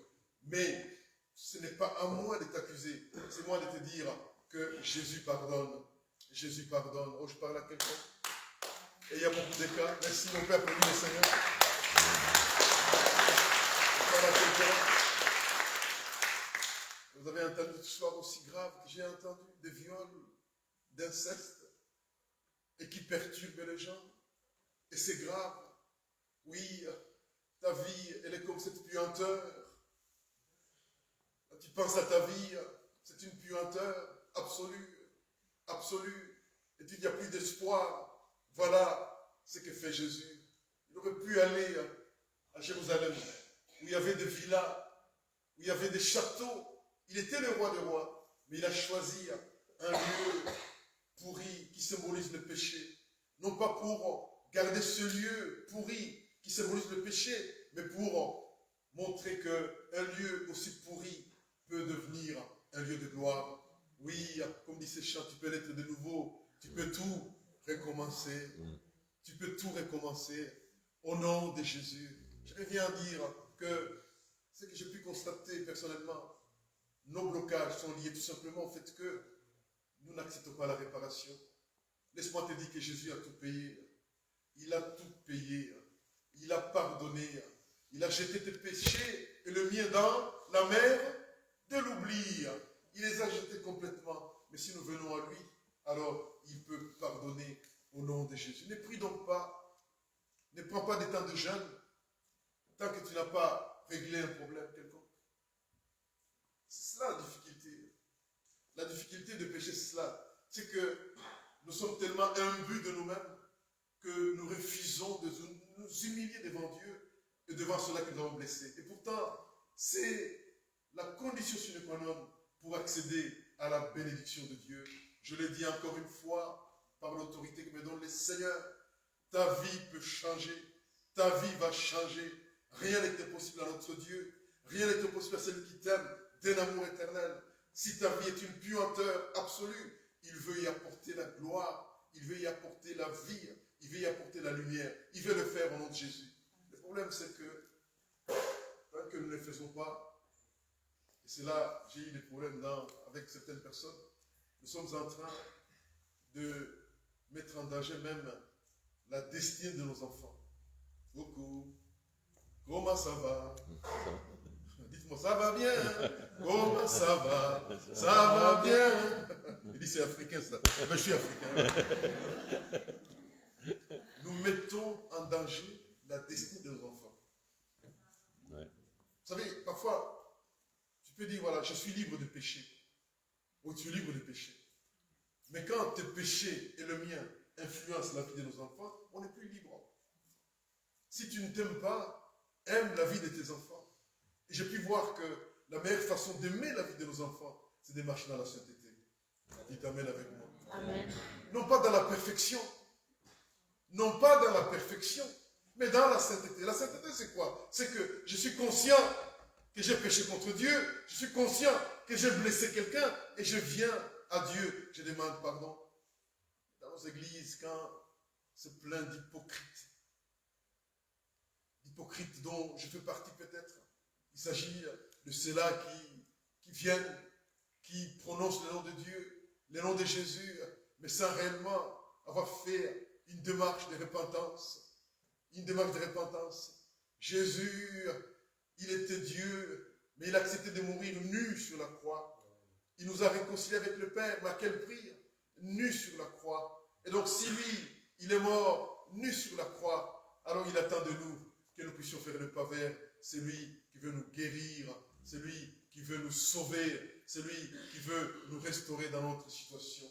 Mais ce n'est pas à moi de t'accuser, c'est moi de te dire que Jésus pardonne. Jésus pardonne. Oh, je parle à quelqu'un. Et il y a beaucoup de cas. Merci mon Père, pour le Seigneur. Je parle à quelqu'un. Vous avez entendu une histoire aussi grave que j'ai entendu, des viols, d'inceste, et qui perturbent les gens. Et c'est grave. Oui, ta vie, elle est comme cette puanteur. Quand tu penses à ta vie, c'est une puanteur absolue, absolue. Et il n'y a plus d'espoir. Voilà ce que fait Jésus. Il aurait pu aller à Jérusalem, où il y avait des villas, où il y avait des châteaux. Il était le roi des rois, mais il a choisi un lieu pourri qui symbolise le péché. Non pas pour garder ce lieu pourri qui symbolise le péché, mais pour montrer qu'un lieu aussi pourri peut devenir un lieu de gloire. Oui, comme dit ces chants, tu peux naître de nouveau, tu peux tout recommencer. Tu peux tout recommencer au nom de Jésus. Je viens dire que ce que j'ai pu constater personnellement, nos blocages sont liés tout simplement au fait que nous n'acceptons pas la réparation. Laisse-moi te dire que Jésus a tout payé. Il a tout payé. Il a pardonné. Il a jeté tes péchés et le mien dans la mer de l'oubli. Il les a jetés complètement. Mais si nous venons à lui, alors il peut pardonner au nom de Jésus. Ne prie donc pas. Ne prends pas des temps de jeûne tant que tu n'as pas réglé un problème quelconque. C'est cela la difficulté. La difficulté de pécher, c'est cela. C'est que nous sommes tellement imbus de nous-mêmes que nous refusons de nous humilier devant Dieu et devant ceux-là que nous avons blessés. Et pourtant, c'est la condition sine qua non pour accéder à la bénédiction de Dieu. Je l'ai dit encore une fois, par l'autorité que me donne le Seigneur, ta vie peut changer, ta vie va changer. Rien n'est impossible à notre Dieu, rien n'est impossible à celui qui t'aime d'un amour éternel. Si ta vie est une puanteur absolue, il veut y apporter la gloire, il veut y apporter la vie, il veut y apporter la lumière, il veut le faire au nom de Jésus. Le problème c'est que, tant que nous ne le faisons pas, et c'est là j'ai eu des problèmes avec certaines personnes, nous sommes en train de mettre en danger même la destinée de nos enfants. Coucou, comment ça va? Dites-moi, ça va bien? Comment ça va? Ça va bien? Il dit, c'est africain ça. Mais je suis africain. Nous mettons en danger la destinée de nos enfants. Ouais. Vous savez, parfois, tu peux dire, voilà, je suis libre de pécher. Ou tu es libre de pécher. Mais quand tes péchés et le mien influencent la vie de nos enfants, on n'est plus libre. Si tu ne t'aimes pas, aime la vie de tes enfants. Et j'ai pu voir que la meilleure façon d'aimer la vie de nos enfants, c'est de marcher dans la sainteté. Il t'amène avec moi. Amen. Non pas dans la perfection. Non pas dans la perfection, mais dans la sainteté. La sainteté, c'est quoi? C'est que je suis conscient que j'ai péché contre Dieu. Je suis conscient que j'ai blessé quelqu'un et je viens à Dieu. Je demande pardon. Dans nos églises, quand c'est plein d'hypocrites, dont je fais partie peut-être, il s'agit de ceux-là qui viennent, qui prononcent le nom de Dieu, le nom de Jésus, mais sans réellement avoir fait une démarche de repentance. Une démarche de repentance. Jésus, il était Dieu, mais il a accepté de mourir nu sur la croix. Il nous a réconciliés avec le Père, mais à quel prix? Nu sur la croix. Et donc si lui, il est mort nu sur la croix, alors il attend de nous que nous puissions faire le pas vers celui qui veut nous guérir, celui qui veut nous sauver, celui qui veut nous restaurer dans notre situation.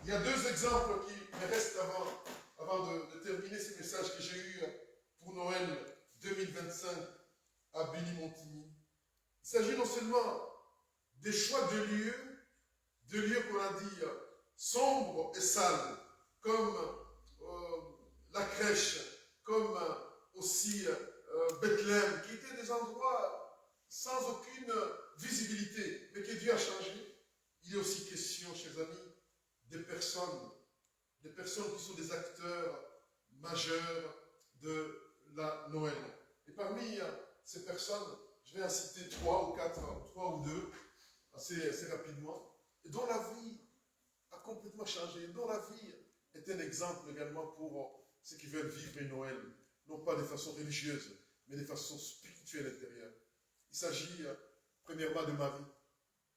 Il y a deux exemples qui me restent avant de terminer ce message que j'ai eu pour Noël 2025 à Béni-Montigny. Il s'agit non seulement des choix de lieux qu'on a dit sombres et sales, comme la crèche, comme aussi Bethléem, qui étaient des endroits sans aucune visibilité, mais que Dieu a changé. Il est aussi question, chers amis, des personnes qui sont des acteurs majeurs de la Noël. Et parmi ces personnes, je vais en citer 3 ou 2, assez rapidement, et dont la vie a complètement changé, dont la vie est un exemple également pour ceux qui veulent vivre Noël, non pas de façon religieuse, mais de façon spirituelle intérieure. Il s'agit premièrement de Marie.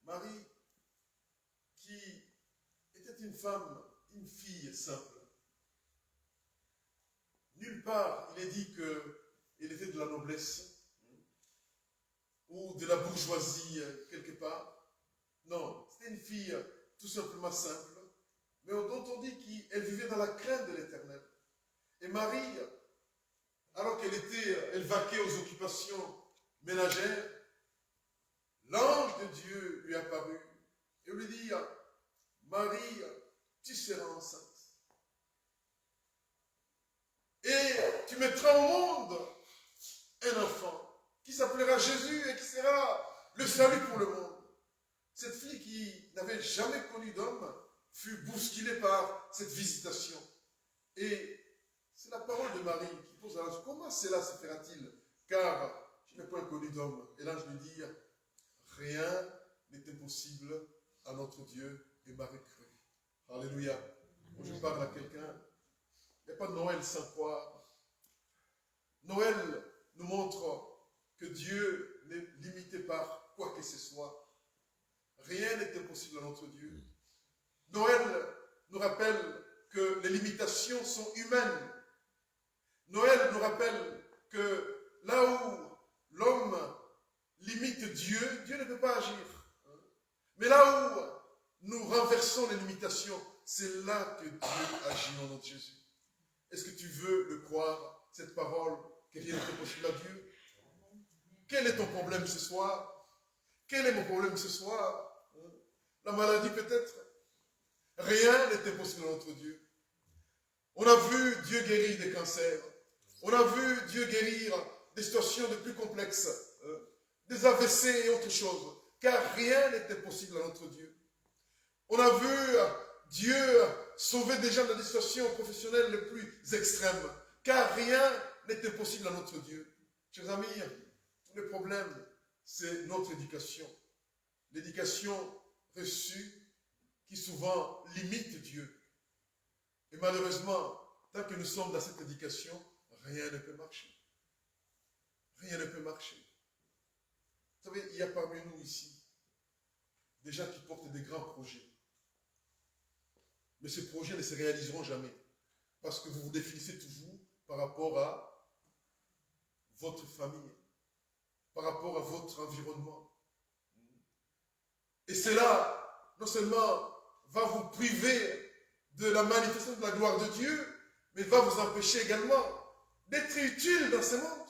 Marie, qui était une femme, une fille simple. Nulle part, il est dit qu'elle était de la noblesse, ou ou de la bourgeoisie quelque part. Non, c'était une fille tout simplement simple, mais dont on dit qu'elle vivait dans la crainte de l'Éternel. Et Marie, alors elle vaquait aux occupations ménagères, l'ange de Dieu lui apparut et lui dit, Marie, tu seras enceinte. Et tu mettras au monde un enfant qui s'appellera Jésus et qui sera le salut pour le monde. Cette fille qui n'avait jamais connu d'homme fut bousculée par cette visitation. Et c'est la parole de Marie qui pose à l'ange, comment cela se fera-t-il? Car je n'ai point connu d'homme. Et l'ange lui dit, rien n'est impossible à notre Dieu. Et Marie crut. Alléluia. Je parle à quelqu'un. Il n'y a pas de Noël sans croire. Noël nous montre que Dieu n'est limité par quoi que ce soit. Rien n'est impossible à notre Dieu. Noël nous rappelle que les limitations sont humaines. Noël nous rappelle que là où l'homme limite Dieu, Dieu ne peut pas agir. Mais là où nous renversons les limitations, c'est là que Dieu agit en notre Jésus. Est-ce que tu veux le croire, cette parole, que rien n'est possible à Dieu? Quel est ton problème ce soir? Quel est mon problème ce soir? La maladie peut-être? Rien n'est impossible à notre Dieu. On a vu Dieu guérir des cancers. On a vu Dieu guérir des situations de plus complexes, des AVC et autres choses. Car rien n'est impossible à notre Dieu. On a vu Dieu sauver des gens dans des situations professionnelles les plus extrêmes. Car rien n'est impossible à notre Dieu. Chers amis, tous les problèmes, c'est notre éducation. L'éducation reçue qui souvent limite Dieu. Et malheureusement, tant que nous sommes dans cette éducation, rien ne peut marcher. Rien ne peut marcher. Vous savez, il y a parmi nous ici des gens qui portent des grands projets. Mais ces projets ne se réaliseront jamais. Parce que vous vous définissez toujours par rapport à votre famille, par rapport à votre environnement. Et cela, non seulement va vous priver de la manifestation de la gloire de Dieu, mais va vous empêcher également d'être utile dans ce monde.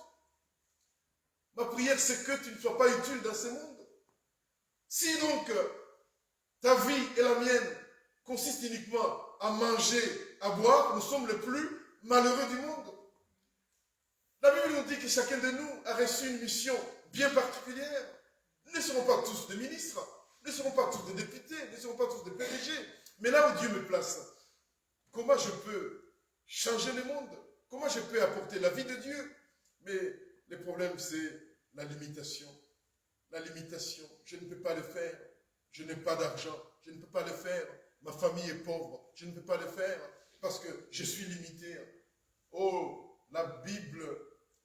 Ma prière, c'est que tu ne sois pas utile dans ce monde. Si donc ta vie et la mienne consistent uniquement à manger, à boire, nous sommes les plus malheureux du monde. La Bible nous dit que chacun de nous a reçu une mission bien particulière. Nous ne serons pas tous des ministres, nous ne serons pas tous des députés, nous ne serons pas tous des PDG. Mais là où Dieu me place, comment je peux changer le monde? Comment je peux apporter la vie de Dieu? Mais le problème, c'est la limitation. La limitation. Je ne peux pas le faire. Je n'ai pas d'argent. Je ne peux pas le faire. Ma famille est pauvre. Je ne peux pas le faire parce que je suis limité. Oh, la Bible,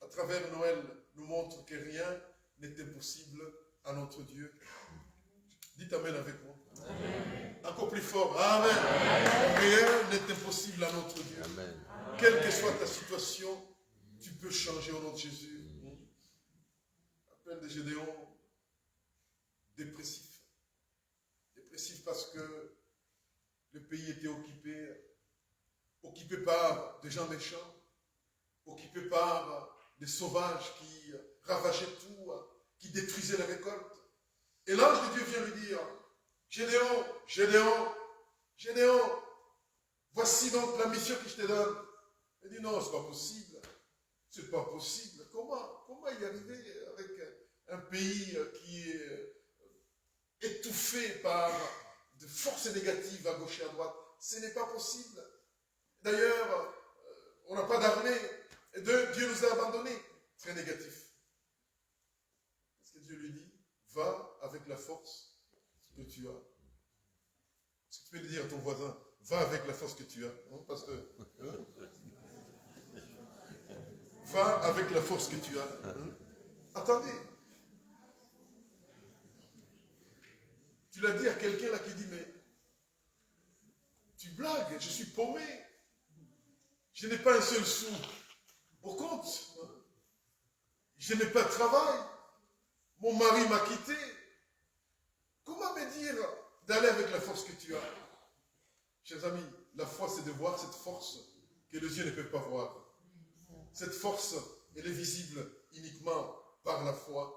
à travers Noël, nous montre que rien n'est impossible à notre Dieu. Dites Amen avec moi. Amen. Encore plus fort. Amen. Amen. Rien n'est impossible à notre Dieu. Amen. Quelle que soit ta situation, tu peux changer au nom de Jésus. Appel de Gédéon, dépressif. Dépressif parce que le pays était occupé par des gens méchants, occupé par des sauvages qui ravageaient tout, qui détruisaient les récoltes. Et l'ange de Dieu vient lui dire, Gédéon, Gédéon, Gédéon, voici donc la mission que je te donne. Il dit, non, c'est pas possible. C'est pas possible. Comment y arriver avec un pays qui est étouffé par de forces négatives à gauche et à droite? Ce n'est pas possible. D'ailleurs, on n'a pas d'armée. Et Dieu nous a abandonnés. Très négatif. Parce que Dieu lui dit, va avec la force que tu as. Est-ce que tu peux le dire à ton voisin, va avec la force que tu as, non, pasteur? Va avec la force que tu as. Attendez. Tu l'as dit à quelqu'un là qui dit, mais tu blagues, je suis paumé. Je n'ai pas un seul sou au compte. Je n'ai pas de travail. mon mari m'a quitté. Comment me dire d'aller avec la force que tu as? Chers amis, la foi, c'est de voir cette force que les yeux ne peuvent pas voir. Cette force, elle est visible uniquement par la foi.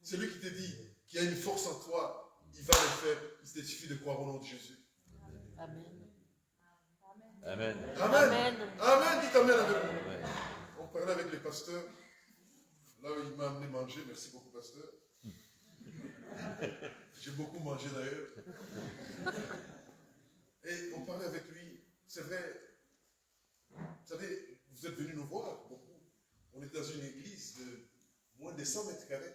Celui qui te dit qu'il y a une force en toi, il va le faire. Il te suffit de croire au nom de Jésus. Amen. Amen. Amen. Amen. Dites Amen avec nous. Ouais. On parlait avec les pasteurs. Là où il m'a amené manger. Merci beaucoup, pasteur. J'ai beaucoup mangé d'ailleurs. Et on parlait avec lui. C'est vrai. Vous savez, vous êtes venus nous voir beaucoup. On est dans une église de moins de 100 mètres carrés.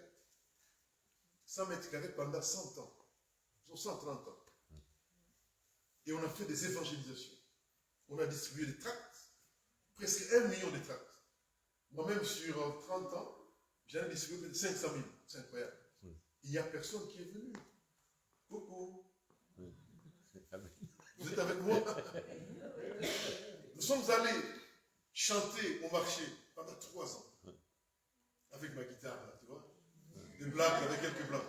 100 mètres carrés pendant 100 ans. 130 ans. Et on a fait des évangélisations. On a distribué des tracts. Presque 1 million de tracts. Moi-même, sur 30 ans, j'en ai distribué plus de 500 000. C'est incroyable. Il n'y a personne qui est venu. Coucou. Amen. Vous êtes avec moi? Nous sommes allés chanter au marché pendant 3 ans. Avec ma guitare, là, tu vois. Des blagues avec quelques blagues.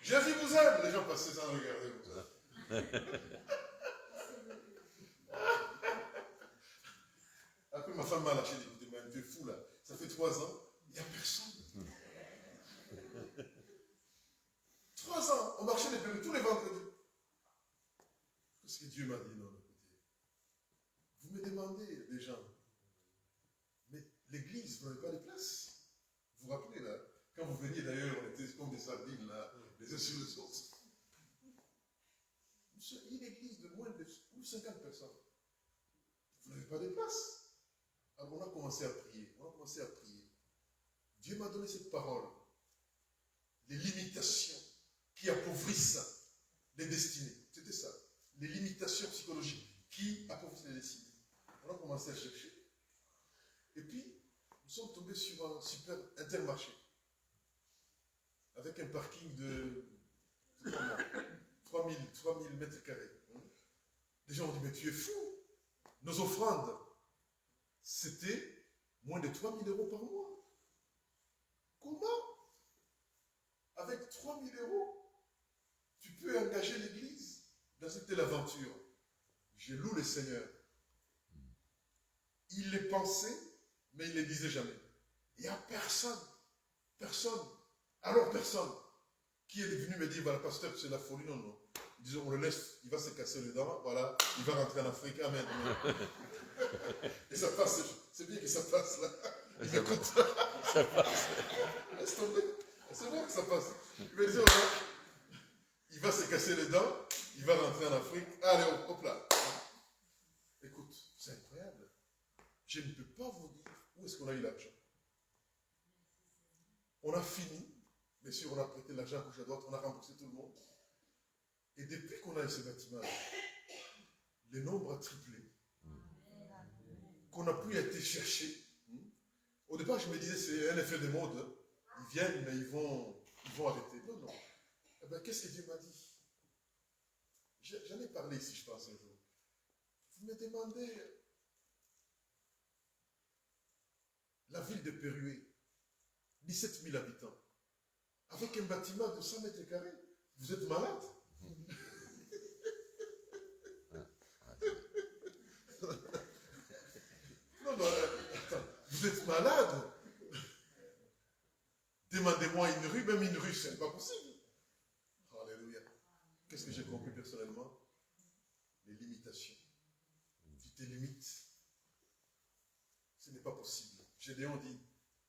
Jésus vous aime. Les gens passaient sans regarder comme ça. Après, ma femme m'a lâché. Écoutez, tu es fou là. Ça fait 3 ans. Il n'y a personne. 3 ans. On marchait tous les vendredis. Qu'est-ce que Dieu m'a dit? Non, écoutez. Vous me demandez des gens. Mais l'église, vous n'avez pas de place. Vous vous rappelez là? Quand vous veniez d'ailleurs, on était comme des sardines là, les uns sur les autres. Une église de moins de 50 personnes. Vous n'avez pas de place. Alors on a commencé à prier. On a commencé à prier. Dieu m'a donné cette parole. Les limitations qui appauvrissent les destinées. C'était ça. Les limitations psychologiques qui appauvrissent les destinées. On a commencé à chercher. Et puis, nous sommes tombés sur un super Intermarché. Avec un parking de 3000 mètres carrés. Les gens ont dit, mais tu es fou. Nos offrandes, c'était moins de 3000 € par mois. Comment? Avec 3000 €, tu peux engager l'église dans cette telle aventure. Je loue le Seigneur. Il les pensait, mais il ne les disait jamais. Il n'y a personne. Personne. Alors personne qui est venu me dire, voilà, pasteur, c'est la folie. Non, non. Disons, on le laisse, il va se casser les dents, voilà, il va rentrer en Afrique, amen. Amen. Et ça passe, c'est bien que ça passe là. Il écoute. Ça passe. Laisse tomber. C'est bon que ça passe. Il va dire, voilà, il va se casser les dents, il va rentrer en Afrique, allez, hop là. Écoute, c'est incroyable. Je ne peux pas vous dire où est-ce qu'on a eu l'argent. On a fini. Bien sûr, on a prêté l'argent à gauche à droite, on a remboursé tout le monde. Et depuis qu'on a eu ce bâtiment, le nombre a triplé. Qu'on a pu être chercher. Au départ, je me disais, c'est un effet de mode. Ils viennent, mais ils vont arrêter. Non, non. Eh bien, qu'est-ce que Dieu m'a dit? J'en ai parlé ici, je pense, un jour. Vous me demandez, la ville de Pérué, 17 000 habitants. Avec un bâtiment de 100 mètres carrés, vous êtes malade? Non, non, attends, vous êtes malade? Demandez-moi une rue, même une rue, c'est pas possible. Alléluia. Qu'est-ce que j'ai compris personnellement? Les limitations. Tu te limites. Ce n'est pas possible. Gédéon dit,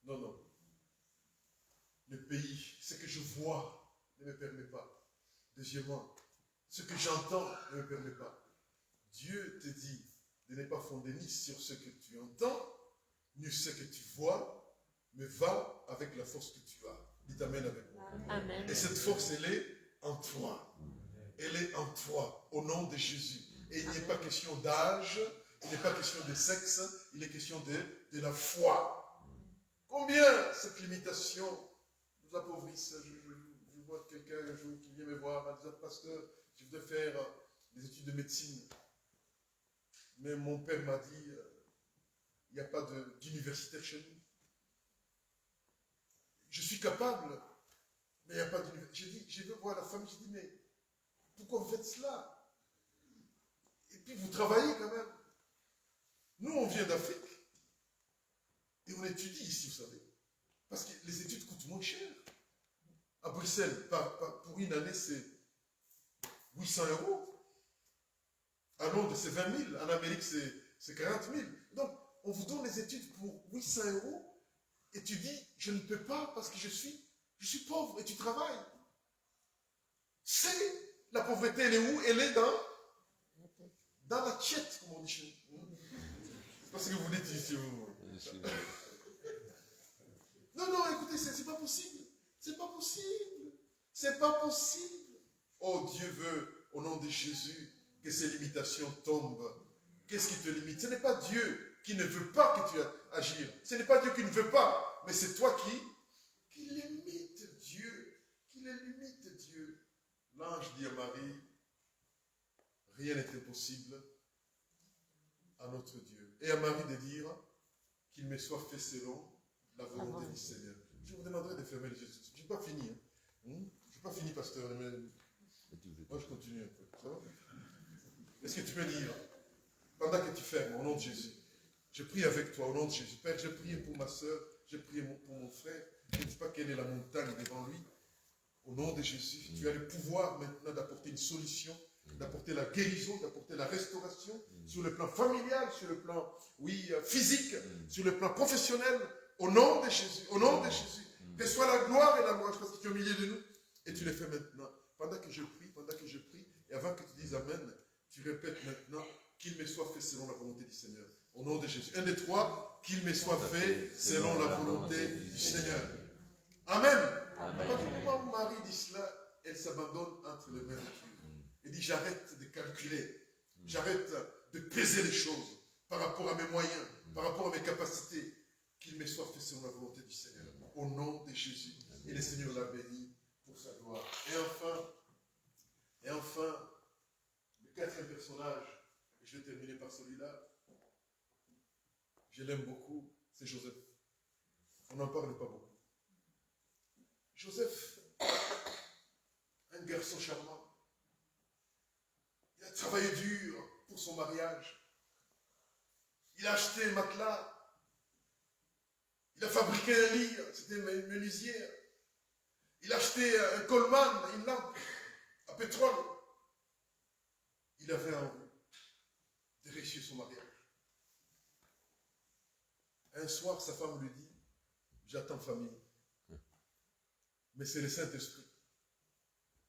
non, non. Le pays, ce que je vois ne me permet pas. Deuxièmement, ce que j'entends ne me permet pas. Dieu te dit de ne pas fonder ni sur ce que tu entends, ni ce que tu vois, mais va avec la force que tu as. Dites Amen avec moi. Amen. Et cette force, elle est en toi. Elle est en toi, au nom de Jésus. Et il n'est pas question d'âge, il n'est pas question de sexe, il est question de la foi. Combien cette limitation nous appauvrissent? Je vois quelqu'un un jour qui vient me voir en disant, pasteur, je voudrais faire des études de médecine. Mais mon père m'a dit, il n'y a pas d'universitaire chez nous. Je suis capable Mais il n'y a pas d'université. J'ai dit, je veux voir la famille. J'ai dit, mais pourquoi vous faites cela? Et puis vous travaillez quand même. Nous, on vient d'Afrique. Et on étudie ici, vous savez. Parce que les études coûtent moins cher. À Bruxelles, pour une année, c'est 800 €. À Londres, c'est 20 000. En Amérique, c'est 40 000. Donc, on vous donne les études pour 800 € et tu dis, je ne peux pas parce que je suis pauvre et tu travailles. C'est la pauvreté, elle est où? Elle est dans la tiette, comme on dit chez nous. C'est pas ce que vous dites ici. Non, écoutez, c'est pas possible. C'est pas possible. C'est pas possible. Oh, Dieu veut, au nom de Jésus, que ces limitations tombent. Qu'est-ce qui te limite? Ce n'est pas Dieu qui ne veut pas que tu agisses. Ce n'est pas Dieu qui ne veut pas, mais c'est toi qui limite Dieu. Qui le limite Dieu. L'ange dit à Marie, rien n'est impossible à notre Dieu. Et à Marie de dire qu'il me soit fait selon la volonté du Seigneur. Je vous demanderai de fermer les yeux. Je n'ai pas fini. Je n'ai pas fini, pasteur. Mais moi, je continue un peu. Ça va? Est-ce que tu peux dire, pendant que tu fermes, au nom de Jésus, je prie avec toi, au nom de Jésus. Père, je prie pour ma soeur, je prie pour mon frère. Je ne dis pas quelle est la montagne devant lui. Au nom de Jésus, tu as le pouvoir maintenant d'apporter une solution, d'apporter la guérison, d'apporter la restauration sur le plan familial, sur le plan, physique, sur le plan professionnel. Au nom de Jésus, au nom de Jésus. Reçois la gloire et la louange parce que tu es au milieu de nous. Et tu le fais maintenant. Pendant que je prie, et avant que tu dises Amen, tu répètes maintenant qu'il me soit fait selon la volonté du Seigneur. Au nom de Jésus. 1, 2, 3, qu'il me soit fait selon la volonté du Seigneur. Amen. À partir du moment où Marie dit cela, elle s'abandonne entre les mains de Dieu. Elle dit, j'arrête de calculer. J'arrête de peser les choses par rapport à mes moyens, par rapport à mes capacités. Qu'il me soit fait selon la volonté du Seigneur. Au nom de Jésus. Et le Seigneur l'a béni pour sa gloire. Et enfin, le quatrième personnage, et je vais terminer par celui-là, je l'aime beaucoup, c'est Joseph. On n'en parle pas beaucoup. Joseph, un garçon charmant. Il a travaillé dur pour son mariage. Il a acheté un matelas. Il a fabriqué un lit, c'était une menuisière. Il a acheté un coleman, une lampe à pétrole. Il avait envie de réussir son mariage. Un soir, sa femme lui dit, j'attends famille. Mais c'est le Saint-Esprit.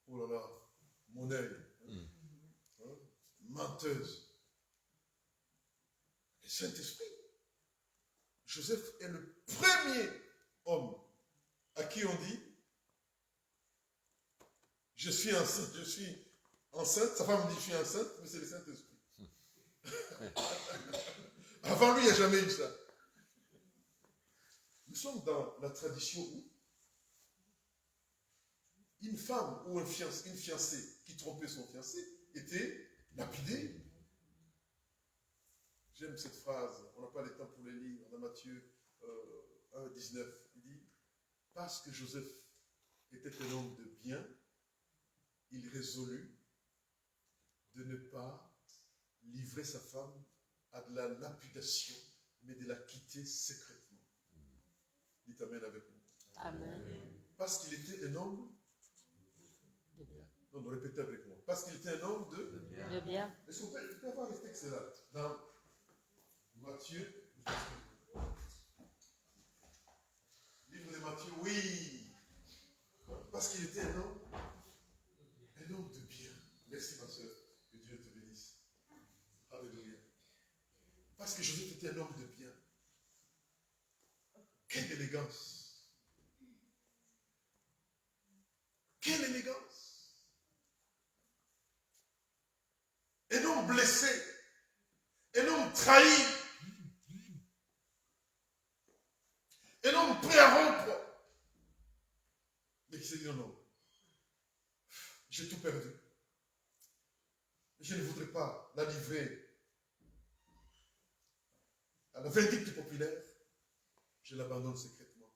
Oh là là, mon œil. Menteuse. Le Saint-Esprit. Joseph est le premier homme à qui on dit, je suis enceinte, sa femme dit, je suis enceinte, mais c'est le Saint-Esprit. Avant lui, il n'y a jamais eu ça. Nous sommes dans la tradition où une femme ou une fiancée qui trompait son fiancé était lapidée. J'aime cette phrase, on n'a pas le temps pour les lire, dans Matthieu 1, 19, il dit, parce que Joseph était un homme de bien, il résolut de ne pas livrer sa femme à de la lapidation, mais de la quitter secrètement. Dites Amen avec nous. Amen. Parce qu'il était un homme de bien. Non, répétez avec moi. Parce qu'il était un homme de bien. Est-ce qu'on peut avoir les textes là dans Matthieu, livre de Matthieu, oui. Parce qu'il était un homme de bien. Merci ma soeur, que Dieu te bénisse. Alléluia. Parce que Joseph était un homme de bien. Quelle élégance. Quelle élégance. Un homme blessé. Un homme trahi. Un homme prêt à rompre. Mais qui s'est dit non. J'ai tout perdu. Je ne voudrais pas la livrer à la vindicte populaire. Je l'abandonne secrètement.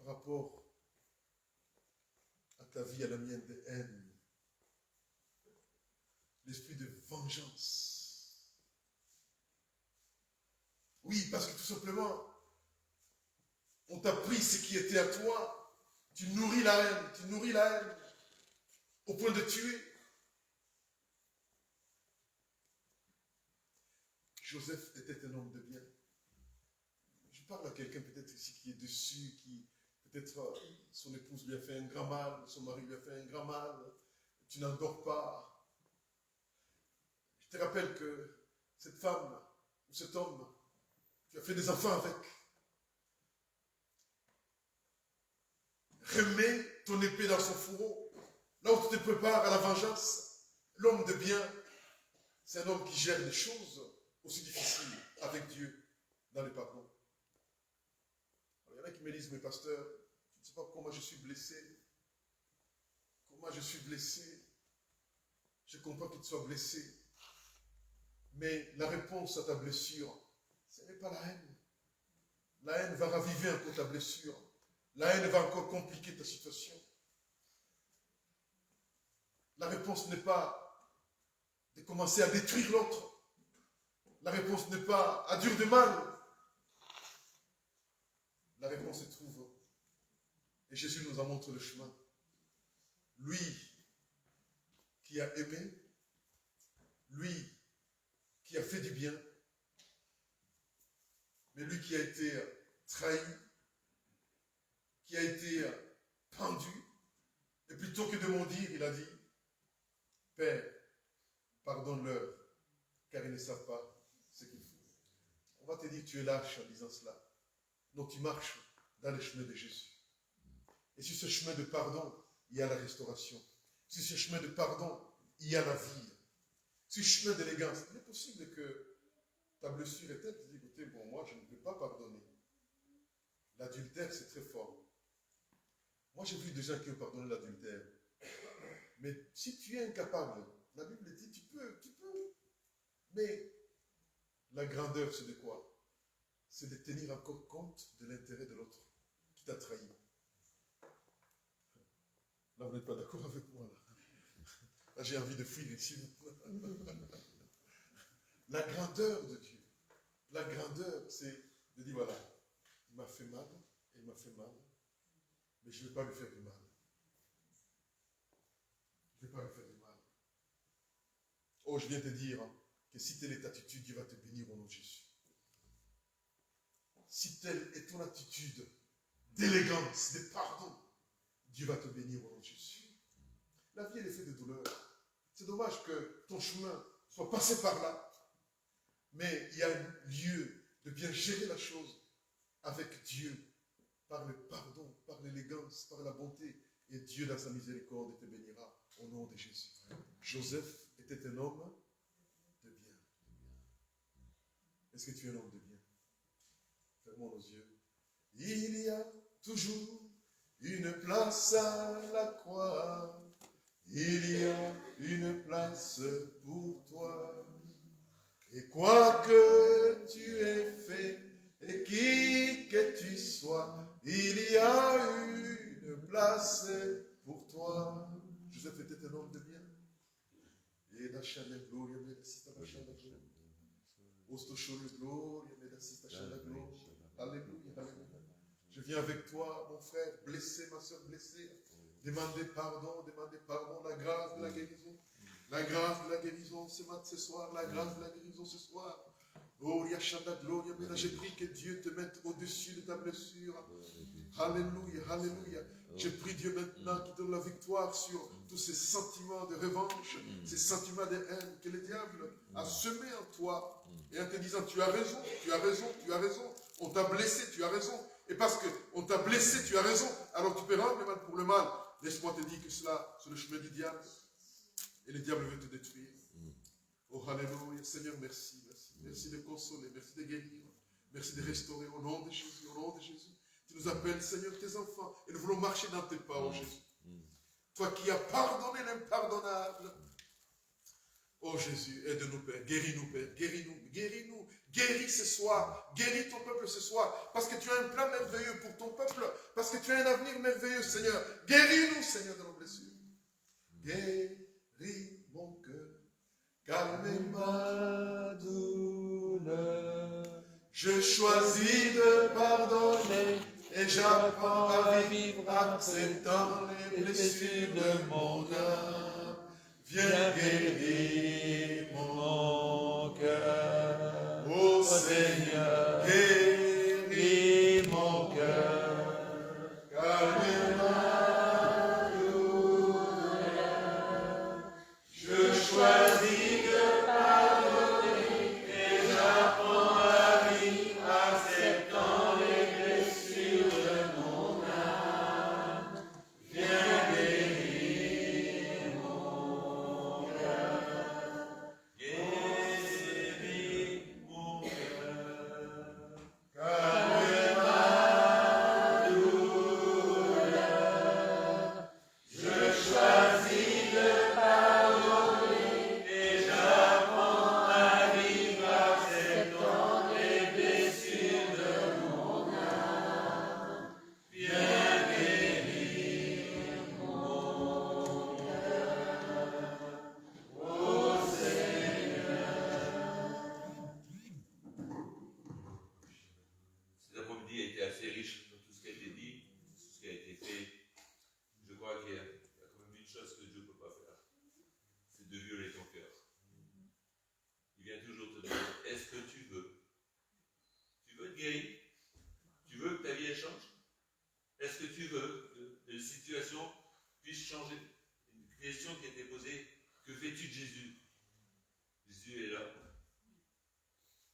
par rapport à ta vie, à la mienne, de haine, l'esprit de vengeance. Oui, parce que tout simplement, on t'a pris ce qui était à toi, tu nourris la haine, au point de tuer. Joseph était un homme de bien. Je parle à quelqu'un peut-être ici qui est dessus, qui peut-être son épouse lui a fait un grand mal, son mari lui a fait un grand mal, tu n'en dors pas. Je te rappelle que cette femme ou cet homme, tu as fait des enfants avec. Remets ton épée dans son fourreau. Là où tu te prépares à la vengeance, l'homme de bien, c'est un homme qui gère des choses aussi difficiles avec Dieu dans le pardon. Alors, il y en a qui me disent, mais pasteur, je ne sais pas comment je suis blessé. Comment je suis blessé. Je comprends qu'il te soit blessé. Mais la réponse à ta blessure, ce n'est pas la haine. La haine va raviver encore ta blessure. La haine va encore compliquer ta situation. La réponse n'est pas de commencer à détruire l'autre. La réponse n'est pas à dire de mal. La réponse se trouve. Et Jésus nous a montré le chemin. Lui qui a aimé, lui qui a fait du bien, mais lui qui a été trahi, qui a été pendu, et plutôt que de mendier, il a dit, Père, pardonne-leur, car ils ne savent pas ce qu'ils font. On va te dire que tu es lâche en disant cela. Non, tu marches dans le chemin de Jésus. Et sur ce chemin de pardon, il y a la restauration. Sur ce chemin de pardon, il y a la vie. Sur ce chemin d'élégance, il est possible que ta blessure est telle, tu dis, écoutez, bon, moi, je ne peux pas pardonner. L'adultère, c'est très fort. Moi, j'ai vu des gens qui ont pardonné l'adultère. Mais si tu es incapable, la Bible dit, tu peux. Mais la grandeur, c'est de quoi? C'est de tenir encore compte de l'intérêt de l'autre qui t'a trahi. Là, vous n'êtes pas d'accord avec moi, là. Là, j'ai envie de fuir ici. La grandeur de Dieu. La grandeur, c'est de dire, voilà, il m'a fait mal, il m'a fait mal, mais je ne vais pas lui faire du mal. Je ne vais pas lui faire du mal. Oh, je viens te dire que si telle est ta attitude, Dieu va te bénir au nom de Jésus. Si telle est ton attitude d'élégance, de pardon, Dieu va te bénir au nom de Jésus. La vie, elle est faite de douleur. C'est dommage que ton chemin soit passé par là. Mais il y a un lieu de bien gérer la chose avec Dieu, par le pardon, par l'élégance, par la bonté. Et Dieu, dans sa miséricorde, te bénira au nom de Jésus. Joseph était un homme de bien. Est-ce que tu es un homme de bien? Fermons nos yeux. Il y a toujours une place à la croix. Il y a une place pour toi. Et quoi que tu aies fait, et qui que tu sois, il y a une place pour toi. Joseph était un homme de bien. Et la chaîne de gloire, mais assiste à la chaîne de gloire. Osto chole gloire, mais assiste à la chaîne de gloire. Alléluia, alléluia. Je viens avec toi, mon frère, blessé, ma soeur blessée. Demandez pardon, la grâce de la guérison. La grâce de la guérison ce soir, la grâce de la guérison ce soir. Oh, Yachanda Gloria, mais là j'ai pris que Dieu te mette au-dessus de ta blessure. Alléluia, alléluia. Je prie Dieu maintenant qui donne la victoire sur tous ces sentiments de revanche, ces sentiments de haine que le diable a semés en toi. Et en te disant, tu as raison, tu as raison, tu as raison. On t'a blessé, tu as raison. Et parce qu'on t'a blessé, tu as raison. Alors tu peux rendre le mal pour le mal. Laisse-moi te dire que cela, c'est le chemin du diable. Et le diable veut te détruire. Oh, alléluia. Seigneur, merci, merci. Merci de consoler, merci de guérir. Merci de restaurer au nom de Jésus, au nom de Jésus. Tu nous appelles, Seigneur, tes enfants. Et nous voulons marcher dans tes pas, oh Jésus. Toi qui as pardonné l'impardonnable. Oh Jésus, aide-nous, Père. Guéris-nous, Père. Guéris-nous, guéris-nous. Guéris ce soir. Guéris ton peuple ce soir. Parce que tu as un plan merveilleux pour ton peuple. Parce que tu as un avenir merveilleux, Seigneur. Guéris-nous, Seigneur, de nos blessures. Guéris mon cœur. Calme ma douleur. Je choisis de pardonner. Et j'apprends à vivre acceptant les blessures de mon âme. Viens guérir mon cœur. Ô Seigneur, guéris mon cœur. Calme ma douleur. Je choisis de pardonner et j'apprends à vivre acceptant les blessures de mon âme. Viens guérir mon cœur. Guéris mon cœur. Calme ma douleur. Je choisis de pardonner et j'apprends à vivre acceptant les blessures de mon âme. Viens guérir mon cœur. Ô Seigneur. Cet après-midi a été assez riche dans tout ce qui a été dit, tout ce qui a été fait. Je crois qu'il y a quand même une chose que Dieu ne peut pas faire, c'est de violer ton cœur. Il vient toujours te dire, est-ce que tu veux? Tu veux être guéri? Tu veux que ta vie elle change? Est-ce que tu veux que les situations puissent changer? Une question qui a été posée, que fais-tu de Jésus? Jésus est là.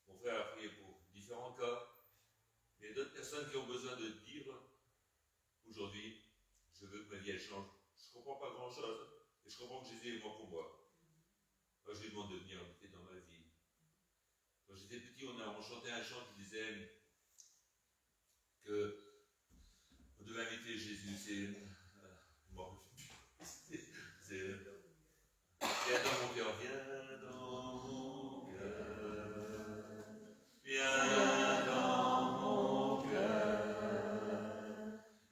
Mon frère a prié pour différents cas. Il y a d'autres personnes qui ont besoin de dire aujourd'hui, je veux que ma vie elle change. Je ne comprends pas grand-chose, et je comprends que Jésus est mort pour moi. Moi, je lui demande de venir habiter dans ma vie. Quand j'étais petit, on chantait un chant qui disait que on devait inviter Jésus. Bon, viens dans mon cœur, viens dans mon cœur, viens dans mon cœur,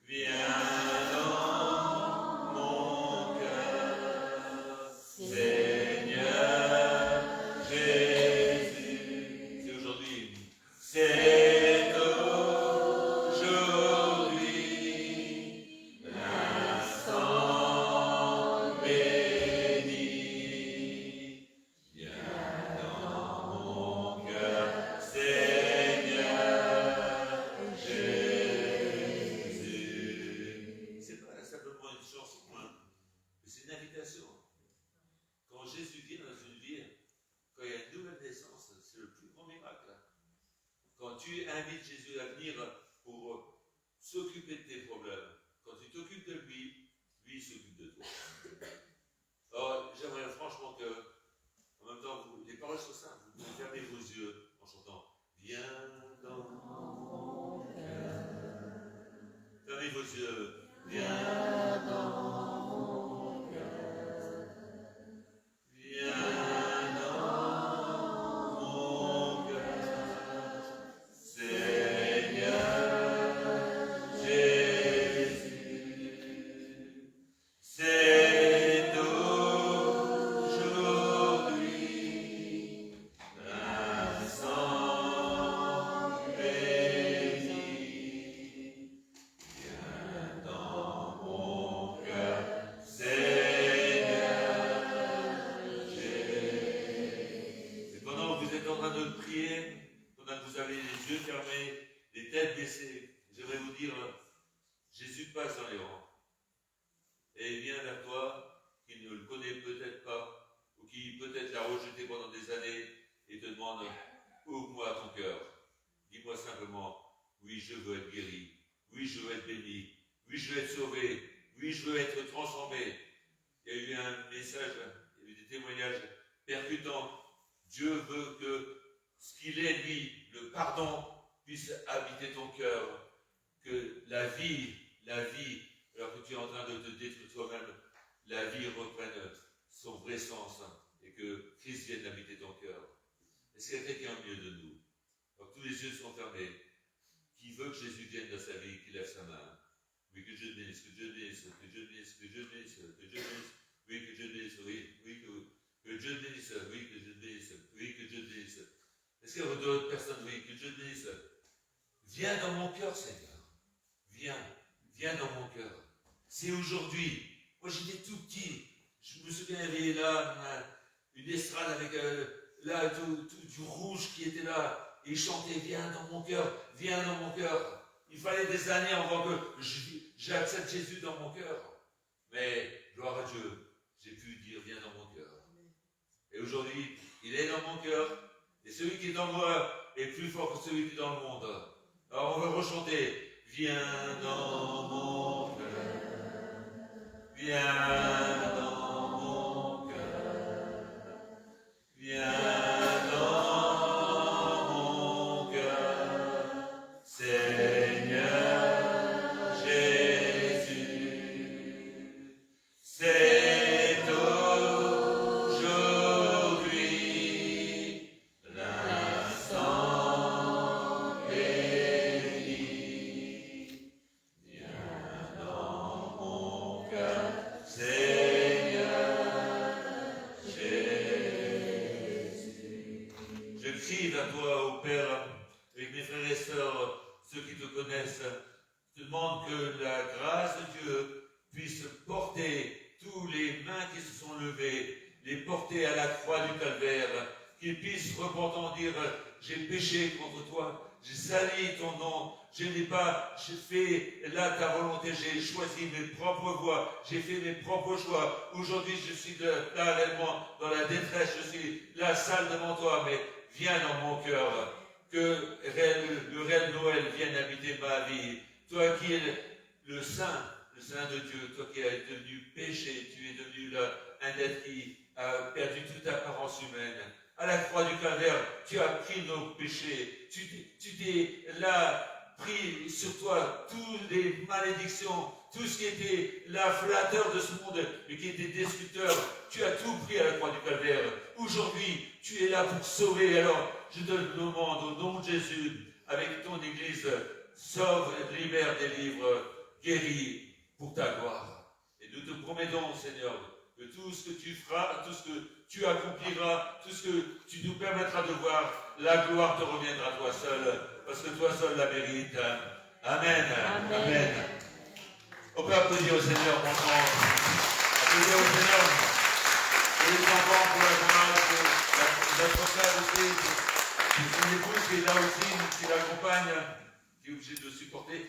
viens dans mon cœur, Seigneur Jésus. C'est aujourd'hui. C'est aujourd'hui l'instant béni. Viens dans mon cœur, Seigneur Jésus. C'est pas simplement une chanson, hein, mais c'est une invitation. Quand Jésus vient dans une vie, quand il y a une nouvelle naissance, c'est le plus grand miracle. Quand tu invites Jésus à venir pour s'occuper de tes problèmes, quand tu t'occupes de lui, lui il s'occupe de toi. Alors j'aimerais franchement que, en même temps, les paroles sont simples, vous pouvez fermer vos yeux en chantant « Viens dans mon cœur ». Fermez vos yeux. Viens dans mon cœur. Viens dans mon cœur. Seigneur Jésus. C'est aujourd'hui l'instant béni. Viens dans mon cœur, Seigneur Jésus. Et pendant que vous êtes en train de prier, pendant que vous avez les yeux fermés, les têtes baissées, j'aimerais vous dire, Jésus passe dans les rangs. Et il vient vers toi, qui ne le connaît peut-être pas, ou qui peut-être l'a rejeté pendant des années, et te demande, ouvre-moi ton cœur. Dis-moi simplement, oui, je veux être guéri. Oui, je veux être béni. Oui, je veux être sauvé. Oui, je veux être transformé. Il y a eu un message, il y a eu des témoignages percutants. Dieu veut que ce qu'il est, lui, le pardon, puisse habiter ton cœur. Que la vie, alors que tu es en train de te détruire toi-même, la vie reprenne son vrai sens et et que Christ vienne habiter ton cœur. Est-ce qu'il y a quelqu'un au milieu de nous? Donc tous les yeux sont fermés. Qui veut que Jésus vienne dans sa vie, qui lève sa main. Oui, que Dieu bénisse, que Dieu bénisse, que Dieu bénisse, que Dieu bénisse, que Dieu bénisse. Oui, que Dieu bénisse, oui, que Dieu bénisse, oui, que Dieu bénisse, oui, que Dieu bénisse. Est-ce qu'il y a d'autres personnes? Oui, que Dieu bénisse. Viens dans mon cœur, Seigneur. Viens dans mon cœur. C'est aujourd'hui. Moi, j'étais tout petit. Je me souviens, il y avait là une estrade avec là tout du rouge qui était là. Et il chantait, viens dans mon cœur, viens dans mon cœur. Il fallait des années avant que j'accepte Jésus dans mon cœur. Mais, gloire à Dieu, j'ai pu dire, viens dans mon cœur. Et aujourd'hui, il est dans mon cœur. Et celui qui est dans moi est plus fort que celui qui est dans le monde. Alors on va rechanter, viens dans mon cœur. Viens dans mon cœur. Viens. Je demande que la grâce de Dieu puisse porter tous les mains qui se sont levées, les porter à la croix du calvaire, qu'ils puissent repentant dire, j'ai péché contre toi, j'ai sali ton nom, j'ai fait là ta volonté, j'ai choisi mes propres voies, j'ai fait mes propres choix. Aujourd'hui, je suis là réellement dans la détresse, je suis là sale devant toi, mais viens dans mon cœur. Que le réel Noël vienne habiter ma vie. Toi qui es le Saint de Dieu, toi qui es devenu péché, tu es devenu un être qui a perdu toute apparence humaine. À la croix du calvaire, tu as pris nos péchés. Tu t'es là pris sur toi toutes les malédictions, tout ce qui était la flatteur de ce monde, mais qui était destructeur. Tu as tout pris à la croix du calvaire. Aujourd'hui, tu es là pour sauver. Alors, je te le demande au nom de Jésus, avec ton Église, sauve, libère, délivre, guéris pour ta gloire. Et nous te promettons, Seigneur, que tout ce que tu feras, tout ce que tu accompliras, tout ce que tu nous permettras de voir, la gloire te reviendra à toi seul, parce que toi seul la mérites. Amen. Amen. Amen. On peut applaudir au Seigneur, mon frère. Applaudir au Seigneur. Et les enfants pour la grâce, notre frère aussi, son épouse qui est là aussi, qui l'accompagne, qui est obligé de supporter.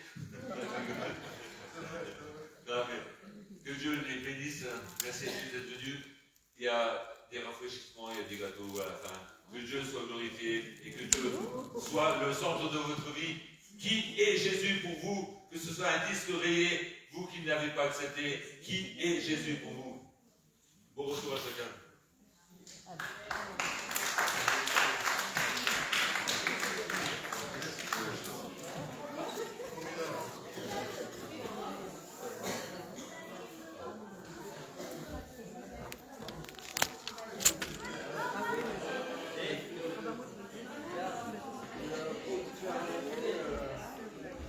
Non, mais que Dieu les bénisse. Merci d'être venus. Il y a des rafraîchissements, il y a des gâteaux à la fin. Que Dieu soit glorifié et que Dieu soit le centre de votre vie. Qui est Jésus pour vous? Que ce soit un disque rayé, vous qui ne l'avez pas accepté. Qui est Jésus pour vous? Bon retour à chacun.